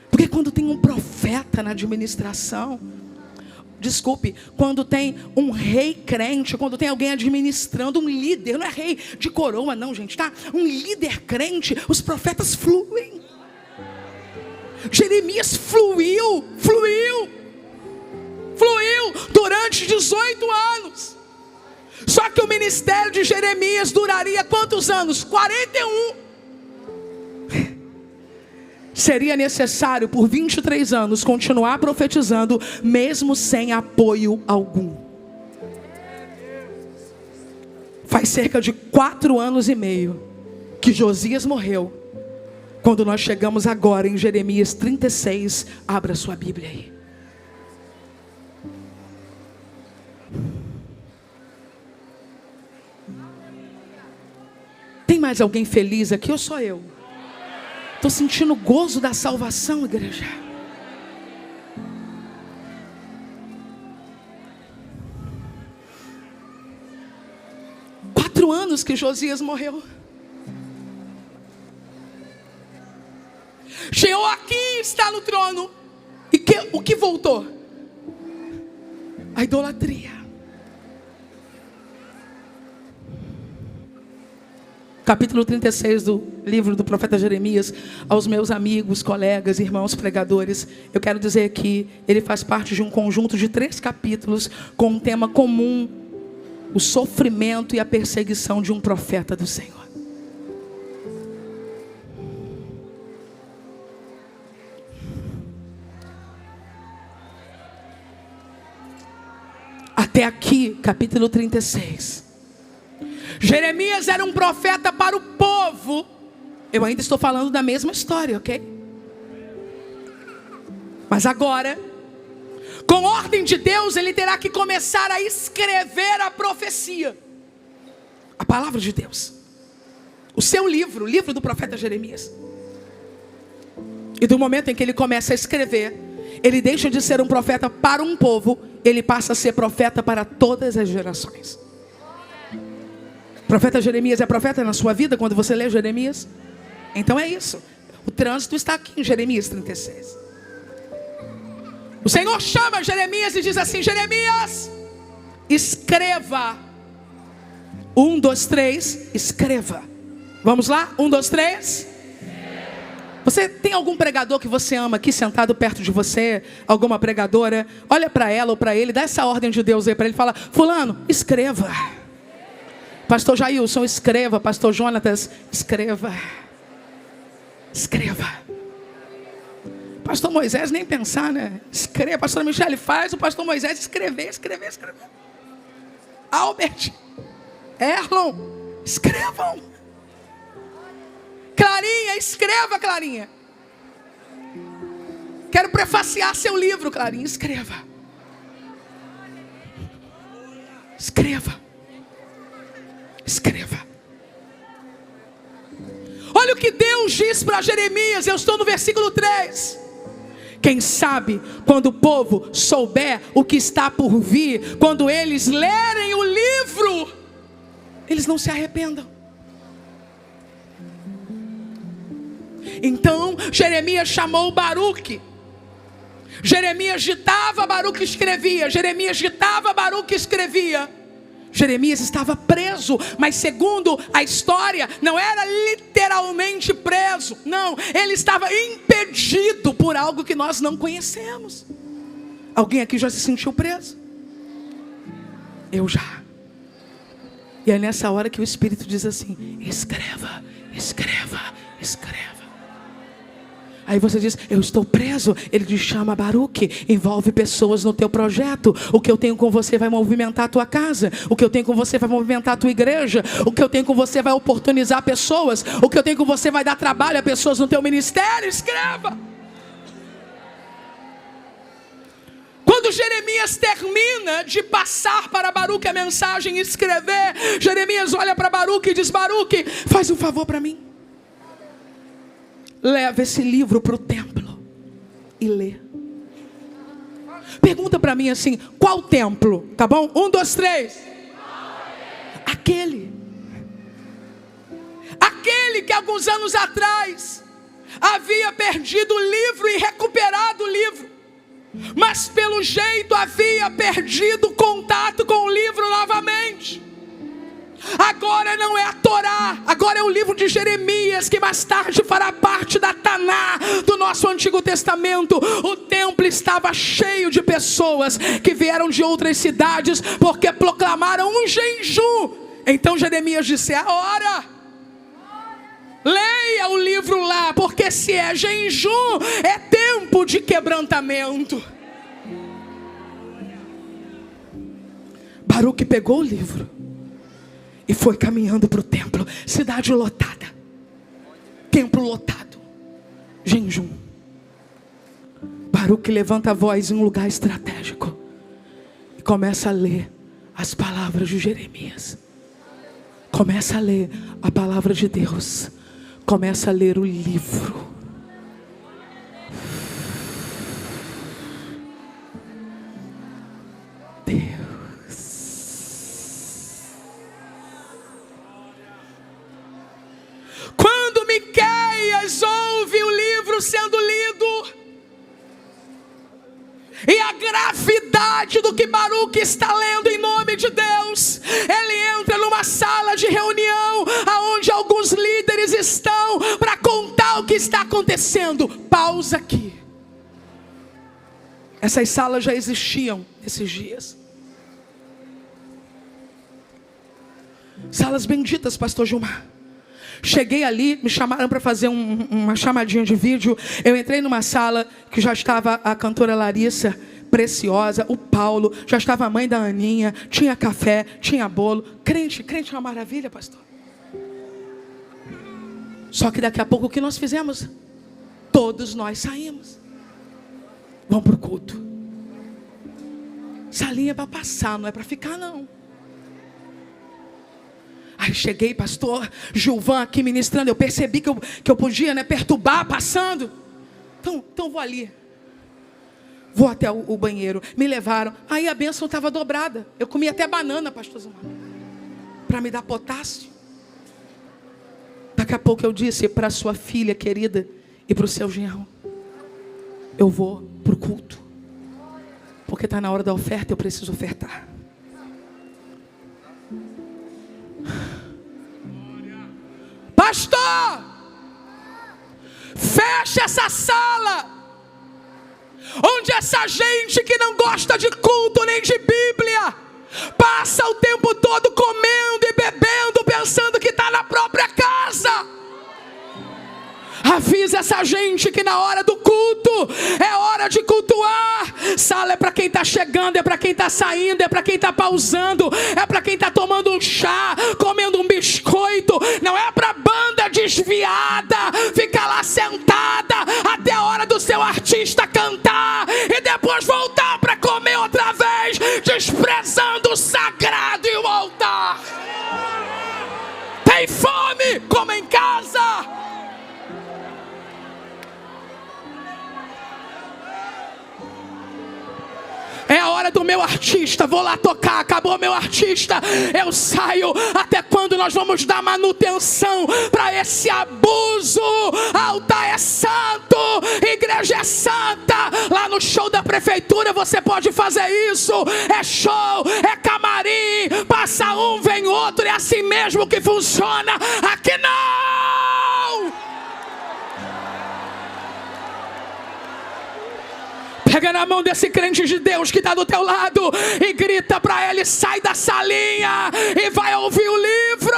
Porque quando tem um profeta na administração, desculpe, quando tem um rei crente, quando tem alguém administrando, um líder, não é rei de coroa não, gente, tá? Um líder crente, os profetas fluem. Jeremias fluiu durante 18 anos. Só que o ministério de Jeremias duraria quantos anos? 41. Seria necessário por 23 anos continuar profetizando, mesmo sem apoio algum. Faz cerca de 4 anos e meio que Josias morreu, quando nós chegamos agora em Jeremias 36. Abra sua Bíblia aí. Tem mais alguém feliz aqui ou só eu? Estou sentindo o gozo da salvação, igreja. Quatro anos que Josias morreu. Jeoaquim está no trono. E o que voltou? A idolatria. Capítulo 36 do livro do profeta Jeremias. Aos meus amigos, colegas, irmãos pregadores, eu quero dizer que ele faz parte de um conjunto de 3 capítulos com um tema comum: o sofrimento e a perseguição de um profeta do Senhor. Até aqui, capítulo 36. Jeremias era um profeta para o povo. Eu ainda estou falando da mesma história, ok? Mas agora, com ordem de Deus, ele terá que começar a escrever a profecia, a palavra de Deus, o seu livro, o livro do profeta Jeremias. E do momento em que ele começa a escrever, ele deixa de ser um profeta para um povo, ele passa a ser profeta para todas as gerações. Profeta Jeremias é profeta na sua vida quando você lê Jeremias? Então é isso. O trânsito está aqui em Jeremias 36. O Senhor chama Jeremias e diz assim: Jeremias, escreva. 1, 2, 3, escreva. Vamos lá? 1, 2, 3. Você tem algum pregador que você ama aqui sentado perto de você? Alguma pregadora? Olha para ela ou para ele, dá essa ordem de Deus aí para ele, fala: fulano, escreva. Pastor Jailson, escreva. Pastor Jonatas, escreva. Escreva. Pastor Moisés, nem pensar, né? Escreva. Pastor Michele, faz o pastor Moisés escrever. Albert, Erlon, escrevam. Clarinha, escreva, Clarinha. Quero prefaciar seu livro, Clarinha, escreva. Escreva. Escreva. Olha o que Deus diz para Jeremias. Eu estou no versículo 3. Quem sabe quando o povo souber o que está por vir, quando eles lerem o livro, eles não se arrependam. Então Jeremias chamou Baruque. Jeremias ditava, Baruque escrevia. Jeremias ditava, Baruque escrevia. Jeremias estava preso, mas segundo a história, não era literalmente preso. Não, ele estava impedido por algo que nós não conhecemos. Alguém aqui já se sentiu preso? Eu já. E é nessa hora que o Espírito diz assim: escreva, escreva, escreva. Aí você diz: eu estou preso. Ele diz: chama Baruque, envolve pessoas no teu projeto. O que eu tenho com você vai movimentar a tua casa. O que eu tenho com você vai movimentar a tua igreja. O que eu tenho com você vai oportunizar pessoas. O que eu tenho com você vai dar trabalho a pessoas no teu ministério. Escreva. Quando Jeremias termina de passar para Baruque a mensagem e escrever, Jeremias olha para Baruque e diz: Baruque, faz um favor para mim. Leva esse livro para o templo e lê. Pergunta para mim assim: qual templo? Tá bom? 1, 2, 3. Aquele que alguns anos atrás havia perdido o livro e recuperado o livro, mas pelo jeito havia perdido contato com o livro novamente. Agora não é a Torá, agora é o livro de Jeremias, que mais tarde fará parte da Taná do nosso Antigo Testamento. O templo estava cheio de pessoas que vieram de outras cidades, porque proclamaram um jejum. Então Jeremias disse: é a hora, leia o livro lá, porque se é jejum, é tempo de quebrantamento. Baruque pegou o livro e foi caminhando para o templo. Cidade lotada, templo lotado, jejum. Baruque levanta a voz em um lugar estratégico e começa a ler as palavras de Jeremias. Começa a ler a palavra de Deus. Começa a ler o livro. Ouve o livro sendo lido, e a gravidade do que Baruque está lendo em nome de Deus, ele entra numa sala de reunião, aonde alguns líderes estão para contar o que está acontecendo. Pausa aqui. Essas salas já existiam nesses dias. Salas benditas, pastor Gilmar. Cheguei ali, me chamaram para fazer uma chamadinha de vídeo. Eu entrei numa sala que já estava a cantora Larissa Preciosa, o Paulo, já estava a mãe da Aninha, tinha café, tinha bolo. Crente é uma maravilha, pastor. Só que daqui a pouco o que nós fizemos? Todos nós saímos. Vamos para o culto. Salinha é para passar, não é para ficar não. Aí cheguei, pastor Gilvan aqui ministrando. Eu percebi que eu podia, perturbar passando. Então vou ali. Vou até o banheiro. Me levaram. Aí a bênção estava dobrada. Eu comi até banana, pastor Zumar, para me dar potássio. Daqui a pouco eu disse para sua filha querida e para o seu genro: eu vou para o culto, porque está na hora da oferta, eu preciso ofertar. Pastor, fecha essa sala, onde essa gente que não gosta de culto nem de Bíblia passa o tempo todo comendo e bebendo, pensando que está na própria casa. Avisa essa gente que na hora do culto é hora de cultuar. Sala é para quem está chegando, é para quem está saindo, é para quem está pausando, é para quem está tomando um chá, comendo um biscoito. Não é para banda desviada ficar lá sentada até a hora do seu artista cantar e depois voltar para comer outra vez, desprezando o sagrado e o altar. Tem fome? Coma em casa. É a hora do meu artista, vou lá tocar, acabou meu artista, eu saio. Até quando nós vamos dar manutenção para esse abuso? Altar é santo, igreja é santa. Lá no show da prefeitura você pode fazer isso. É show, é camarim, passa um, vem outro, é assim mesmo que funciona. Aqui não! Pega na mão desse crente de Deus que está do teu lado e grita para ele: sai da salinha e vai ouvir o livro.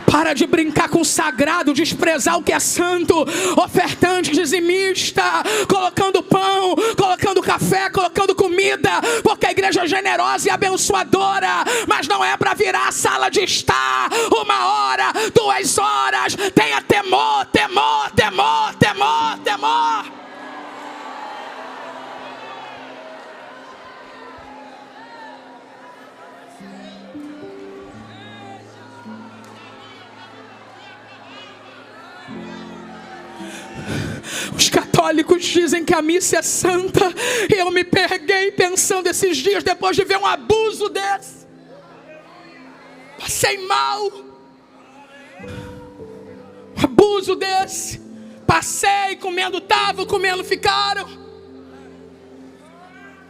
Para de brincar com o sagrado, desprezar o que é santo, ofertante, dizimista, colocando pão, colocando café, colocando comida, porque a igreja é generosa e abençoadora, mas não é para virar a sala de estar 1 hora, 2 horas. Tenha temor, temor, temor, temor, temor. Os católicos dizem que a missa é santa, e eu me peguei pensando esses dias, depois de ver um abuso desse. Passei mal. Um abuso desse. Passei, comendo tava, comendo ficaram.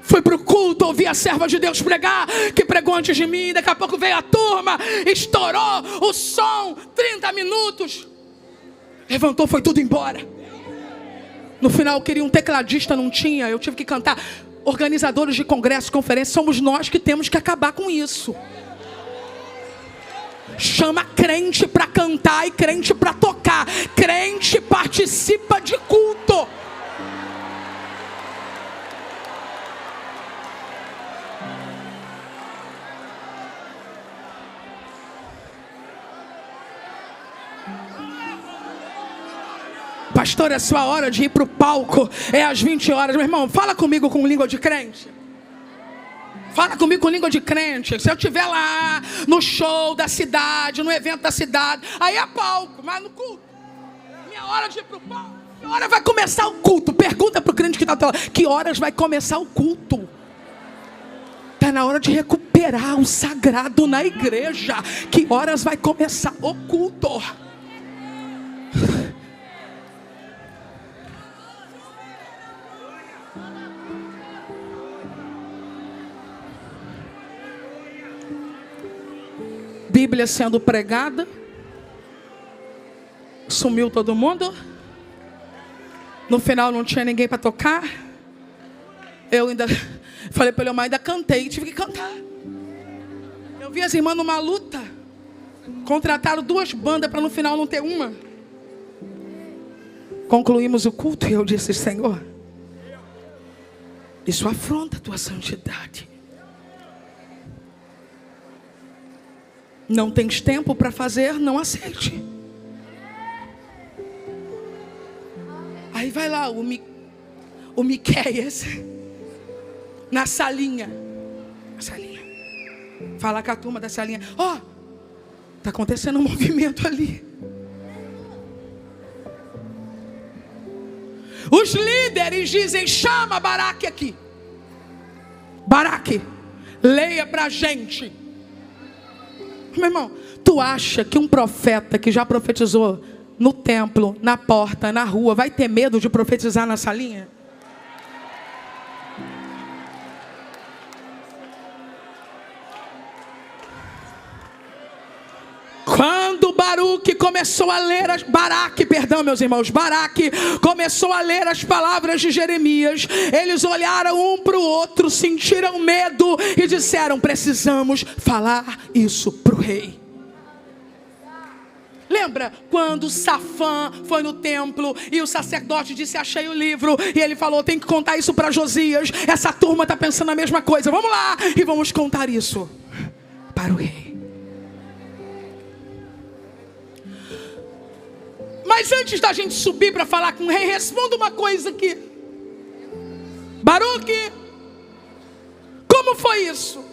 Fui para o culto, ouvi a serva de Deus pregar, que pregou antes de mim. Daqui a pouco veio a turma, estourou o som, 30 minutos. Levantou, foi tudo embora. No final eu queria um tecladista, não tinha, eu tive que cantar. Organizadores de congresso, conferência, somos nós que temos que acabar com isso. Chama crente para cantar e crente para tocar. Crente participa de culto. Pastor, é sua hora de ir para o palco. É às 20 horas. Meu irmão, fala comigo com língua de crente. Fala comigo com língua de crente. Se eu estiver lá no show da cidade, no evento da cidade, aí é palco, mas no culto. Minha hora de ir para o palco. Que hora vai começar o culto? Pergunta para o crente que está lá. Que horas vai começar o culto? Está na hora de recuperar o sagrado na igreja. Que horas vai começar o culto? Bíblia sendo pregada, sumiu todo mundo. No final não tinha ninguém para tocar. Eu ainda falei para ele, mas ainda cantei, tive que cantar. Eu vi as irmãs numa luta, contrataram 2 bandas para no final não ter uma. Concluímos o culto e eu disse: Senhor, isso afronta a tua santidade. Não tens tempo para fazer, não aceite. Aí vai lá o Miqueias na salinha. Fala com a turma da salinha. Ó, está acontecendo um movimento ali. Os líderes dizem: chama Baraque aqui. Baraque, leia para a gente. Meu irmão, tu acha que um profeta que já profetizou no templo, na porta, na rua, vai ter medo de profetizar na salinha? Quando Baraque começou a ler Baraque começou a ler as palavras de Jeremias, eles olharam um para o outro, sentiram medo e disseram: precisamos falar isso para o rei. Lembra quando Safã foi no templo e o sacerdote disse: achei o livro, e ele falou: tem que contar isso para Josias. Essa turma está pensando a mesma coisa, vamos lá e vamos contar isso para o rei. Mas antes da gente subir para falar com o rei, responda uma coisa aqui. Baruque, como foi isso?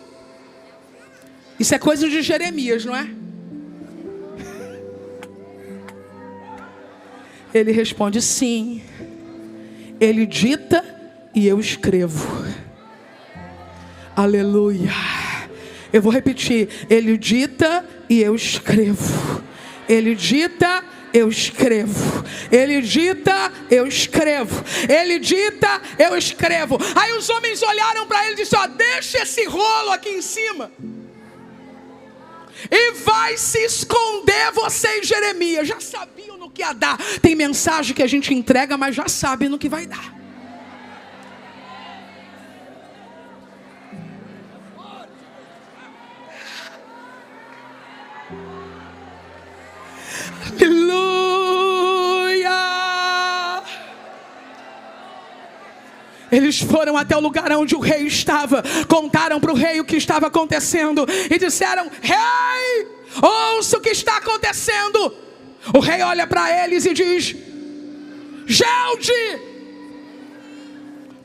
Isso é coisa de Jeremias, não é? Ele responde: sim. Ele dita e eu escrevo. Aleluia. Eu vou repetir. Ele dita e eu escrevo. Ele dita, eu escrevo. Ele dita, eu escrevo. Ele dita, eu escrevo. Aí os homens olharam para ele e disseram: ó, deixa esse rolo aqui em cima e vai se esconder você e Jeremias. Já sabiam no que ia dar. Tem mensagem que a gente entrega, mas já sabe no que vai dar. Aleluia! Eles foram até o lugar onde o rei estava, contaram para o rei o que estava acontecendo e disseram: rei, ouça o que está acontecendo. O rei olha para eles e diz: Gelde,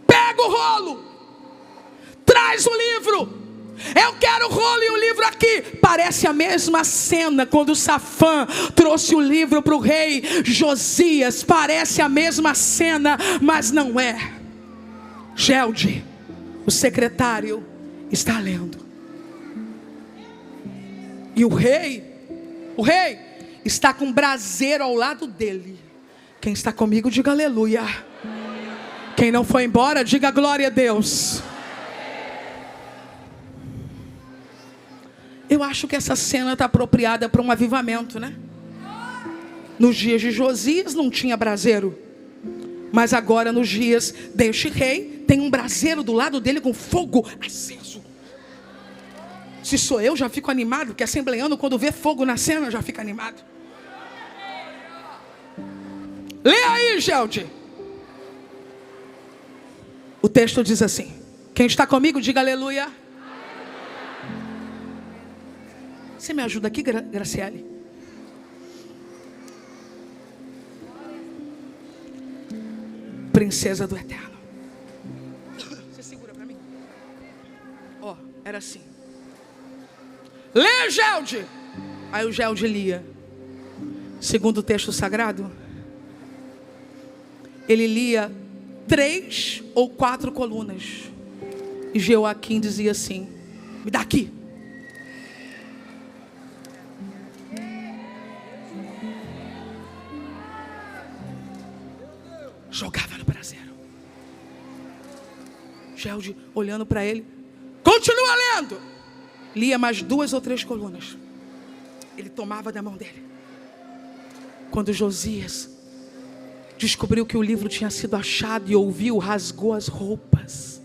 pega o rolo, traz o livro. Eu quero o rolo e o livro aqui. Parece a mesma cena quando Safã trouxe o livro para o rei Josias. Parece a mesma cena, mas não é. Gelde, o secretário, está lendo. E o rei está com um braseiro ao lado dele. Quem está comigo, diga aleluia. Quem não foi embora, diga glória a Deus. Eu acho que essa cena está apropriada para um avivamento, né? Nos dias de Josias não tinha braseiro, mas agora nos dias deste rei tem um braseiro do lado dele com fogo aceso. Se sou eu, já fico animado, porque assembleando, quando vê fogo na cena, já fica animado. Lê aí, Gelde. O texto diz assim: quem está comigo, diga aleluia. Você me ajuda aqui, Graciele? Princesa do Eterno. Você segura para mim. Ó, era assim. Lê, Gelde. Aí o Gelde lia. Segundo o texto sagrado, ele lia 3 ou 4 colunas. E Joaquim dizia assim: me dá aqui. Jogava no braseiro. Gelde olhando para ele: continua lendo. Lia mais 2 ou 3 colunas. Ele tomava da mão dele. Quando Josias descobriu que o livro tinha sido achado e ouviu, rasgou as roupas.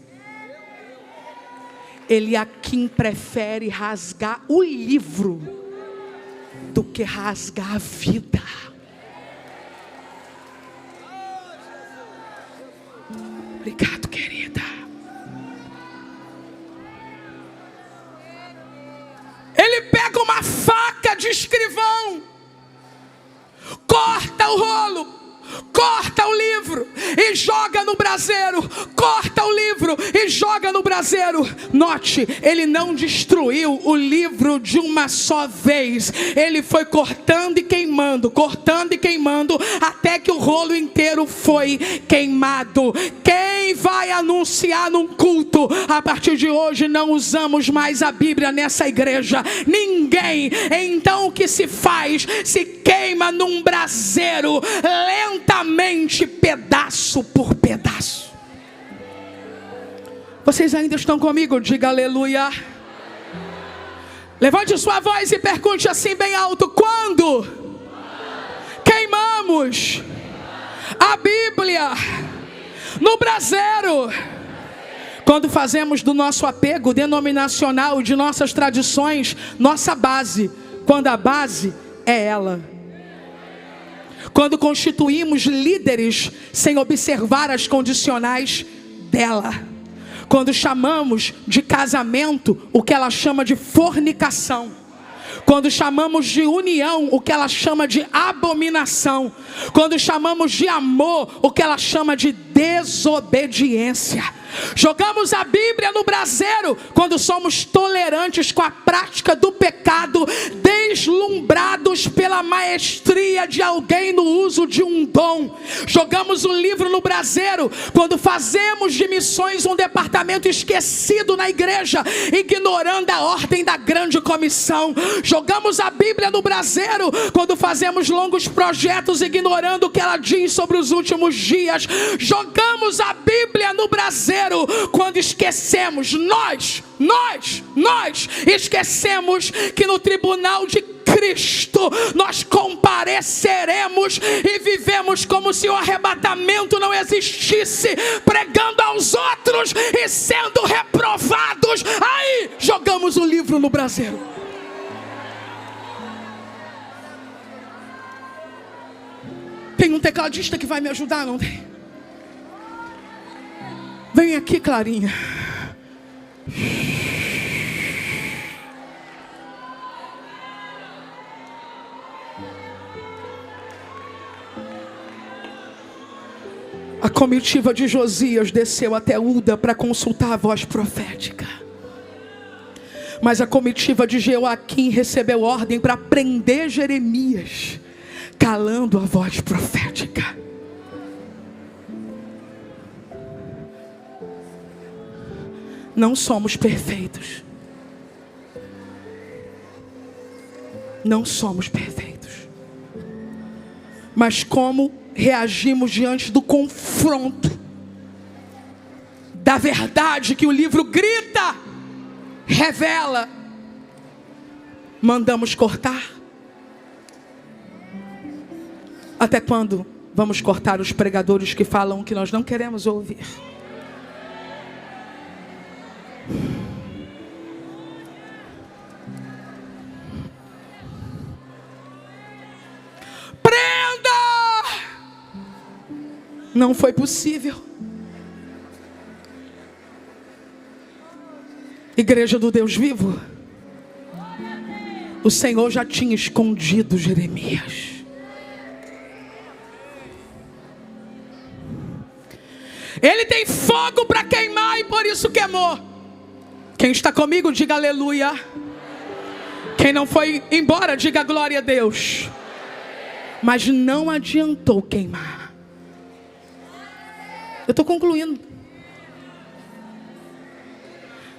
Eliaquim prefere rasgar o livro do que rasgar a vida. Obrigado, querida. Ele pega uma faca de escrivão, corta o rolo, corta o livro e joga no braseiro. Corta o livro e joga no braseiro. Note, ele não destruiu o livro de uma só vez. Ele foi cortando e queimando, até que o rolo inteiro foi queimado. Quem vai anunciar num culto: a partir de hoje não usamos mais a Bíblia nessa igreja? Ninguém. Então o que se faz? Se queima num braseiro, lentamente, pedaço por pedaço. Vocês ainda estão comigo? Diga aleluia. Levante sua voz e pergunte assim bem alto: quando queimamos a Bíblia no braseiro? Quando fazemos do nosso apego denominacional, de nossas tradições, nossa base. Quando a base é ela. Quando constituímos líderes sem observar as condicionais dela. Quando chamamos de casamento o que ela chama de fornicação. Quando chamamos de união, o que ela chama de abominação. Quando chamamos de amor, o que ela chama de desobediência. Jogamos a Bíblia no braseiro quando somos tolerantes com a prática do pecado, deslumbrados pela maestria de alguém no uso de um dom. Jogamos o livro no braseiro quando fazemos de missões um departamento esquecido na igreja, ignorando a ordem da grande comissão. Jogamos a Bíblia no braseiro quando fazemos longos projetos, ignorando o que ela diz sobre os últimos dias. Jogamos a Bíblia no braseiro quando esquecemos, nós esquecemos que no tribunal de Cristo nós compareceremos e vivemos como se o arrebatamento não existisse, pregando aos outros e sendo reprovados. Aí jogamos o livro no braseiro. Tem um tecladista que vai me ajudar, não tem? Vem aqui, Clarinha. A comitiva de Josias desceu até Uda para consultar a voz profética. Mas a comitiva de Joaquim recebeu ordem para prender Jeremias, calando a voz profética. Não somos perfeitos. Não somos perfeitos. Mas como reagimos diante do confronto da verdade que o livro grita, revela? Mandamos cortar? Até quando vamos cortar os pregadores que falam o que nós não queremos ouvir? Não foi possível. Igreja do Deus vivo, o Senhor já tinha escondido Jeremias. Ele tem fogo para queimar e por isso queimou. Quem está comigo, diga aleluia. Quem não foi embora, diga glória a Deus. Mas não adiantou queimar. Eu estou concluindo.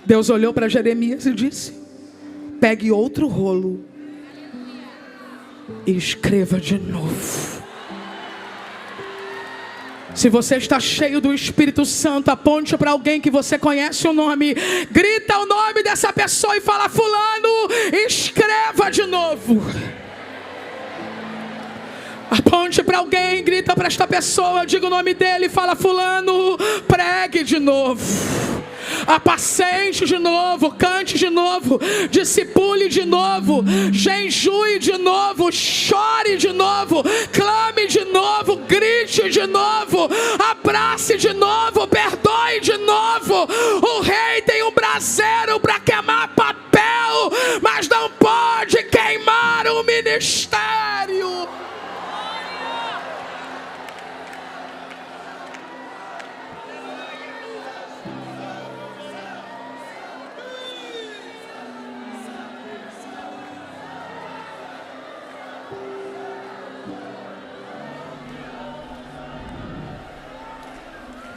Deus olhou para Jeremias e disse: pegue outro rolo e escreva de novo. Se você está cheio do Espírito Santo, aponte para alguém que você conhece o nome, grita o nome dessa pessoa e fala: fulano, escreva de novo. Aponte para alguém, grita para esta pessoa, diga o nome dele e fala: fulano, pregue de novo, apacente de novo, cante de novo, discipule de novo, jejue de novo, chore de novo, clame de novo, grite de novo, abrace de novo, perdoe de novo. O rei tem um braseiro para queimar papel, mas não pode queimar o ministério.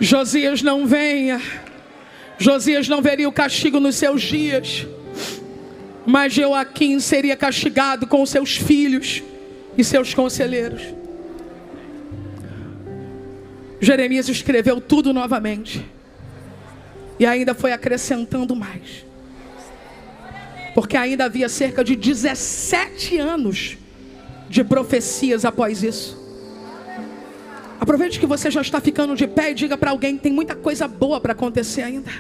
Josias não veria o castigo nos seus dias, mas Joaquim seria castigado com seus filhos e seus conselheiros. Jeremias escreveu tudo novamente e ainda foi acrescentando mais, porque ainda havia cerca de 17 anos de profecias após isso. Aproveite que você já está ficando de pé e diga para alguém que tem muita coisa boa para acontecer ainda.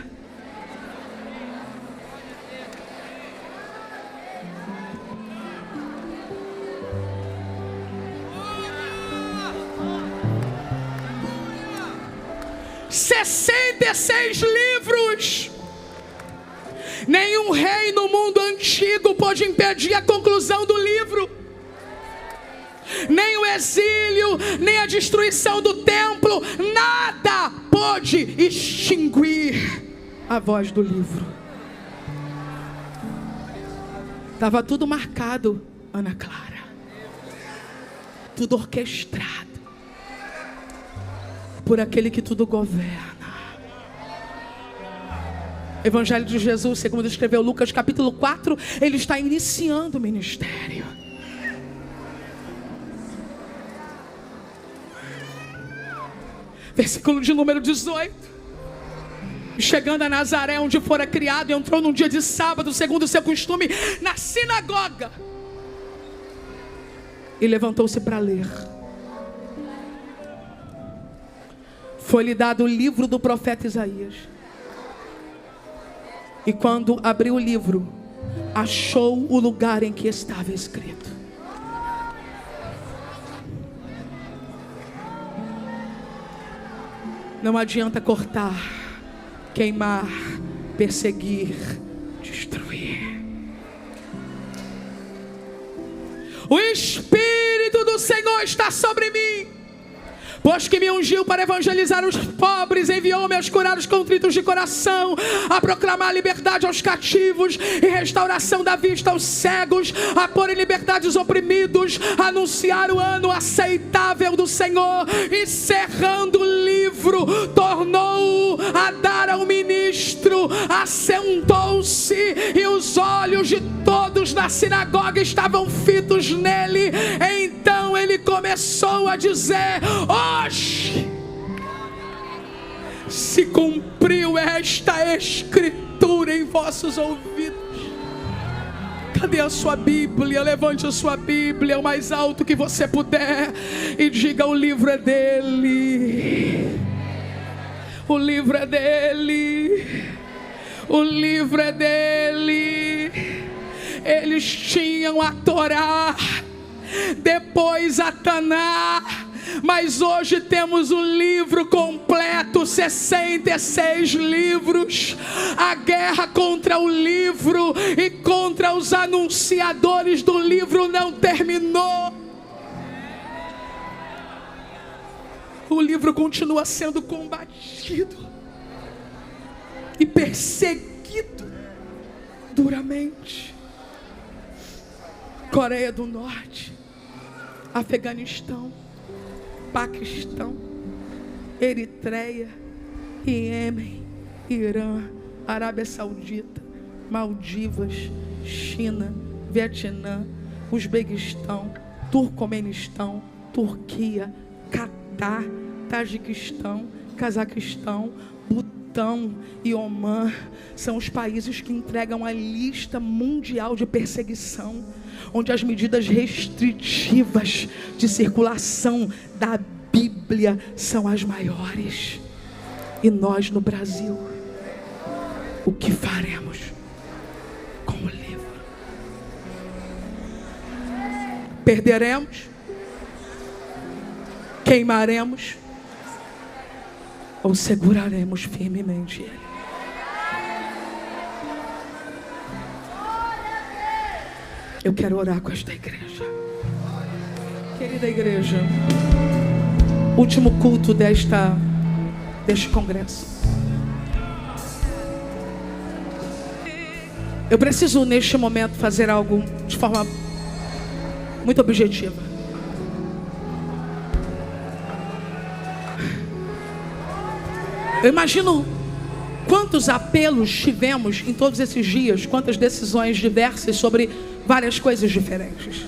...66 livros... Nenhum rei no mundo antigo pôde impedir a conclusão do livro. Nem o exílio, nem a destruição do templo, nada pôde extinguir a voz do livro. Estava tudo marcado, Ana Clara. Tudo orquestrado por aquele que tudo governa. Evangelho de Jesus, segundo escreveu Lucas capítulo 4, ele está iniciando o ministério. Versículo de número 18. Chegando a Nazaré, onde fora criado, entrou num dia de sábado, segundo o seu costume, na sinagoga. E levantou-se para ler. Foi-lhe dado o livro do profeta Isaías. E quando abriu o livro, achou o lugar em que estava escrito: não adianta cortar, queimar, perseguir, destruir. O Espírito do Senhor está sobre mim, pois que me ungiu para evangelizar os pobres, enviou-me a curar os contritos de coração, a proclamar liberdade aos cativos e restauração da vista aos cegos, a pôr em liberdade os oprimidos, a anunciar o ano aceitável do Senhor. E cerrando o livro, tornou-o a dar ao ministro, assentou-se, e os olhos de todos na sinagoga estavam fitos nele. Então ele começou a dizer: hoje se cumpriu esta escritura em vossos ouvidos. Cadê a sua Bíblia? Levante a sua Bíblia o mais alto que você puder e diga: o livro é dele. O livro é dele. O livro é dele. Eles tinham a Torá, depois a Taná, mas hoje temos o livro completo, 66 livros. A guerra contra o livro e contra os anunciadores do livro não terminou. O livro continua sendo combatido e perseguido duramente. Coreia do Norte, Afeganistão, Paquistão, Eritreia, Iêmen, Irã, Arábia Saudita, Maldivas, China, Vietnã, Uzbequistão, Turcomenistão, Turquia, Catar, Tajiquistão, Cazaquistão, Butão e Omã são os países que entregam a lista mundial de perseguição, onde as medidas restritivas de circulação da Bíblia são as maiores. E nós no Brasil, o que faremos com o livro? Perderemos? Queimaremos? Ou seguraremos firmemente ele? Eu quero orar com esta igreja. Querida igreja, último culto deste congresso. Eu preciso neste momento fazer algo de forma muito objetiva. Eu imagino quantos apelos tivemos em todos esses dias, quantas decisões diversas sobre várias coisas diferentes.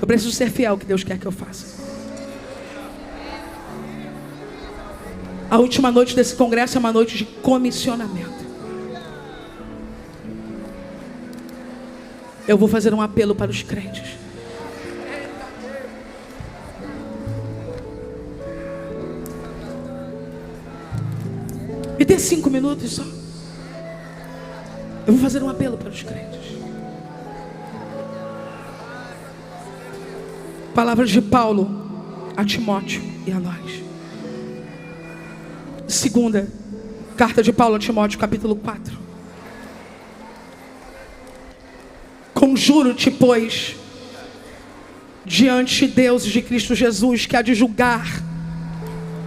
Eu preciso ser fiel ao que Deus quer que eu faça. A última noite desse congresso é uma noite de comissionamento. Eu vou fazer um apelo para os crentes. Me dê 5 minutos só. Eu vou fazer um apelo para os crentes. Palavras de Paulo a Timóteo e a nós. 2 Carta de Paulo a Timóteo, capítulo 4. Conjuro-te, pois, diante de Deus e de Cristo Jesus, que há de julgar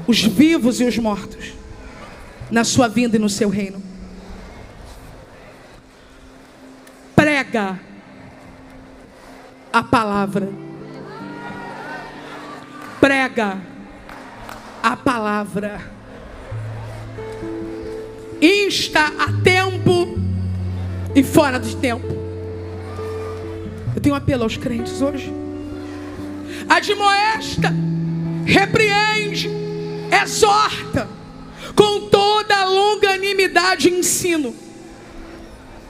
os vivos e os mortos na sua vinda e no seu reino. Prega a palavra. Prega a palavra. Insta a tempo e fora de tempo. Eu tenho um apelo aos crentes hoje. Admoesta, repreende, exorta, com toda a longanimidade e ensino.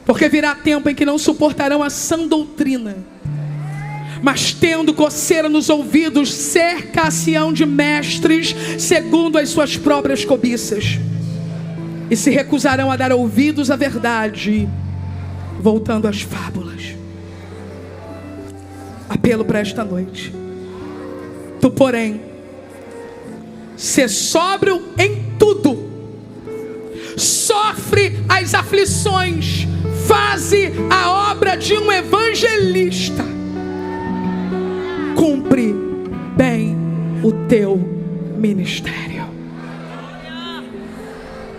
Porque virá tempo em que não suportarão a sã doutrina, mas tendo coceira nos ouvidos, cercar-se-ão de mestres, segundo as suas próprias cobiças, e se recusarão a dar ouvidos à verdade, voltando às fábulas. Apelo para esta noite. Tu, porém, sê sóbrio em tudo, sofre as aflições, faze a obra de um evangelista, cumpre bem o teu ministério.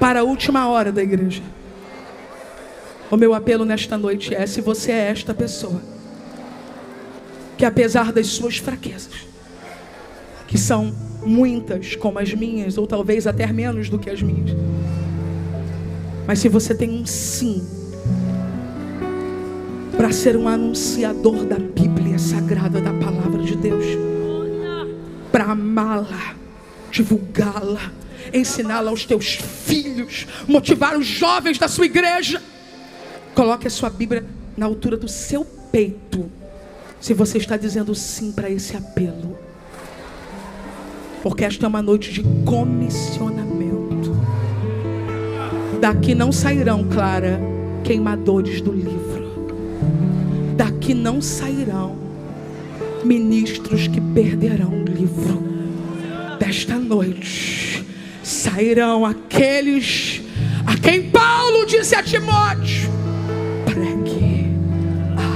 Para a última hora da igreja, o meu apelo nesta noite é: se você é esta pessoa que, apesar das suas fraquezas, que são muitas como as minhas, ou talvez até menos do que as minhas, mas se você tem um sim para ser um anunciador da Bíblia Sagrada, da Palavra de Deus, para amá-la, divulgá-la, ensiná-la aos teus filhos, motivar os jovens da sua igreja, coloque a sua Bíblia na altura do seu peito, se você está dizendo sim para esse apelo. Porque esta é uma noite de comissionamento. Daqui não sairão, Clara, queimadores do livro. Daqui não sairão ministros que perderão o livro. Desta noite sairão aqueles a quem Paulo disse a Timóteo: pregue a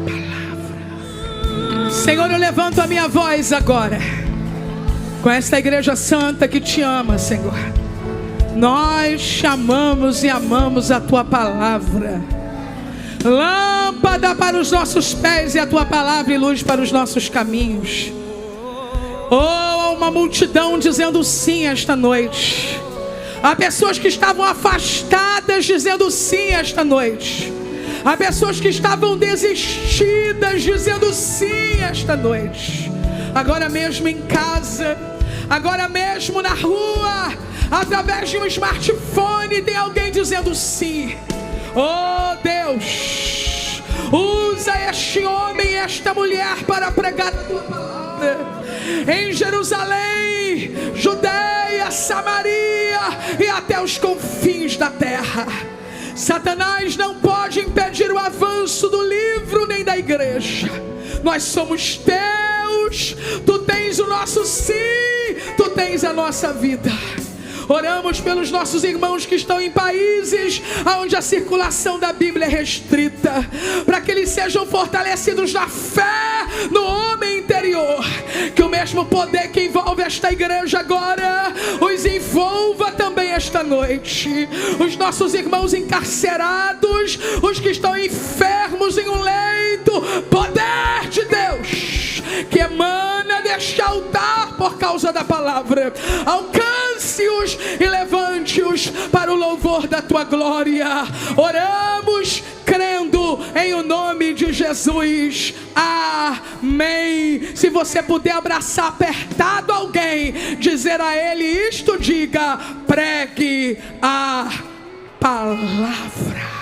palavra. Senhor, eu levanto a minha voz agora com esta igreja santa que te ama, Senhor. Nós chamamos e amamos a tua palavra, lâmpada para os nossos pés e a tua palavra e luz para os nossos caminhos. Oh, uma multidão dizendo sim esta noite. Há pessoas que estavam afastadas dizendo sim esta noite. Há pessoas que estavam desistidas dizendo sim esta noite. Agora mesmo em casa, agora mesmo na rua, através de um smartphone, tem alguém dizendo sim. Oh Deus, usa este homem e esta mulher para pregar a tua palavra em Jerusalém, Judeia, Samaria e até os confins da terra. Satanás não pode impedir o avanço do livro nem da igreja. Nós somos teus, tu tens o nosso sim, tu tens a nossa vida. Oramos pelos nossos irmãos que estão em países onde a circulação da Bíblia é restrita, para que eles sejam fortalecidos na fé, no homem interior. Que o mesmo poder que envolve esta igreja agora os envolva também esta noite. Os nossos irmãos encarcerados, os que estão enfermos em um leito, poder de Deus que emana deste altar por causa da palavra, alcance-os e levante-os para o louvor da tua glória. Oramos crendo em o nome de Jesus. Amém. Se você puder abraçar apertado alguém, dizer a ele isto, diga: pregue a palavra.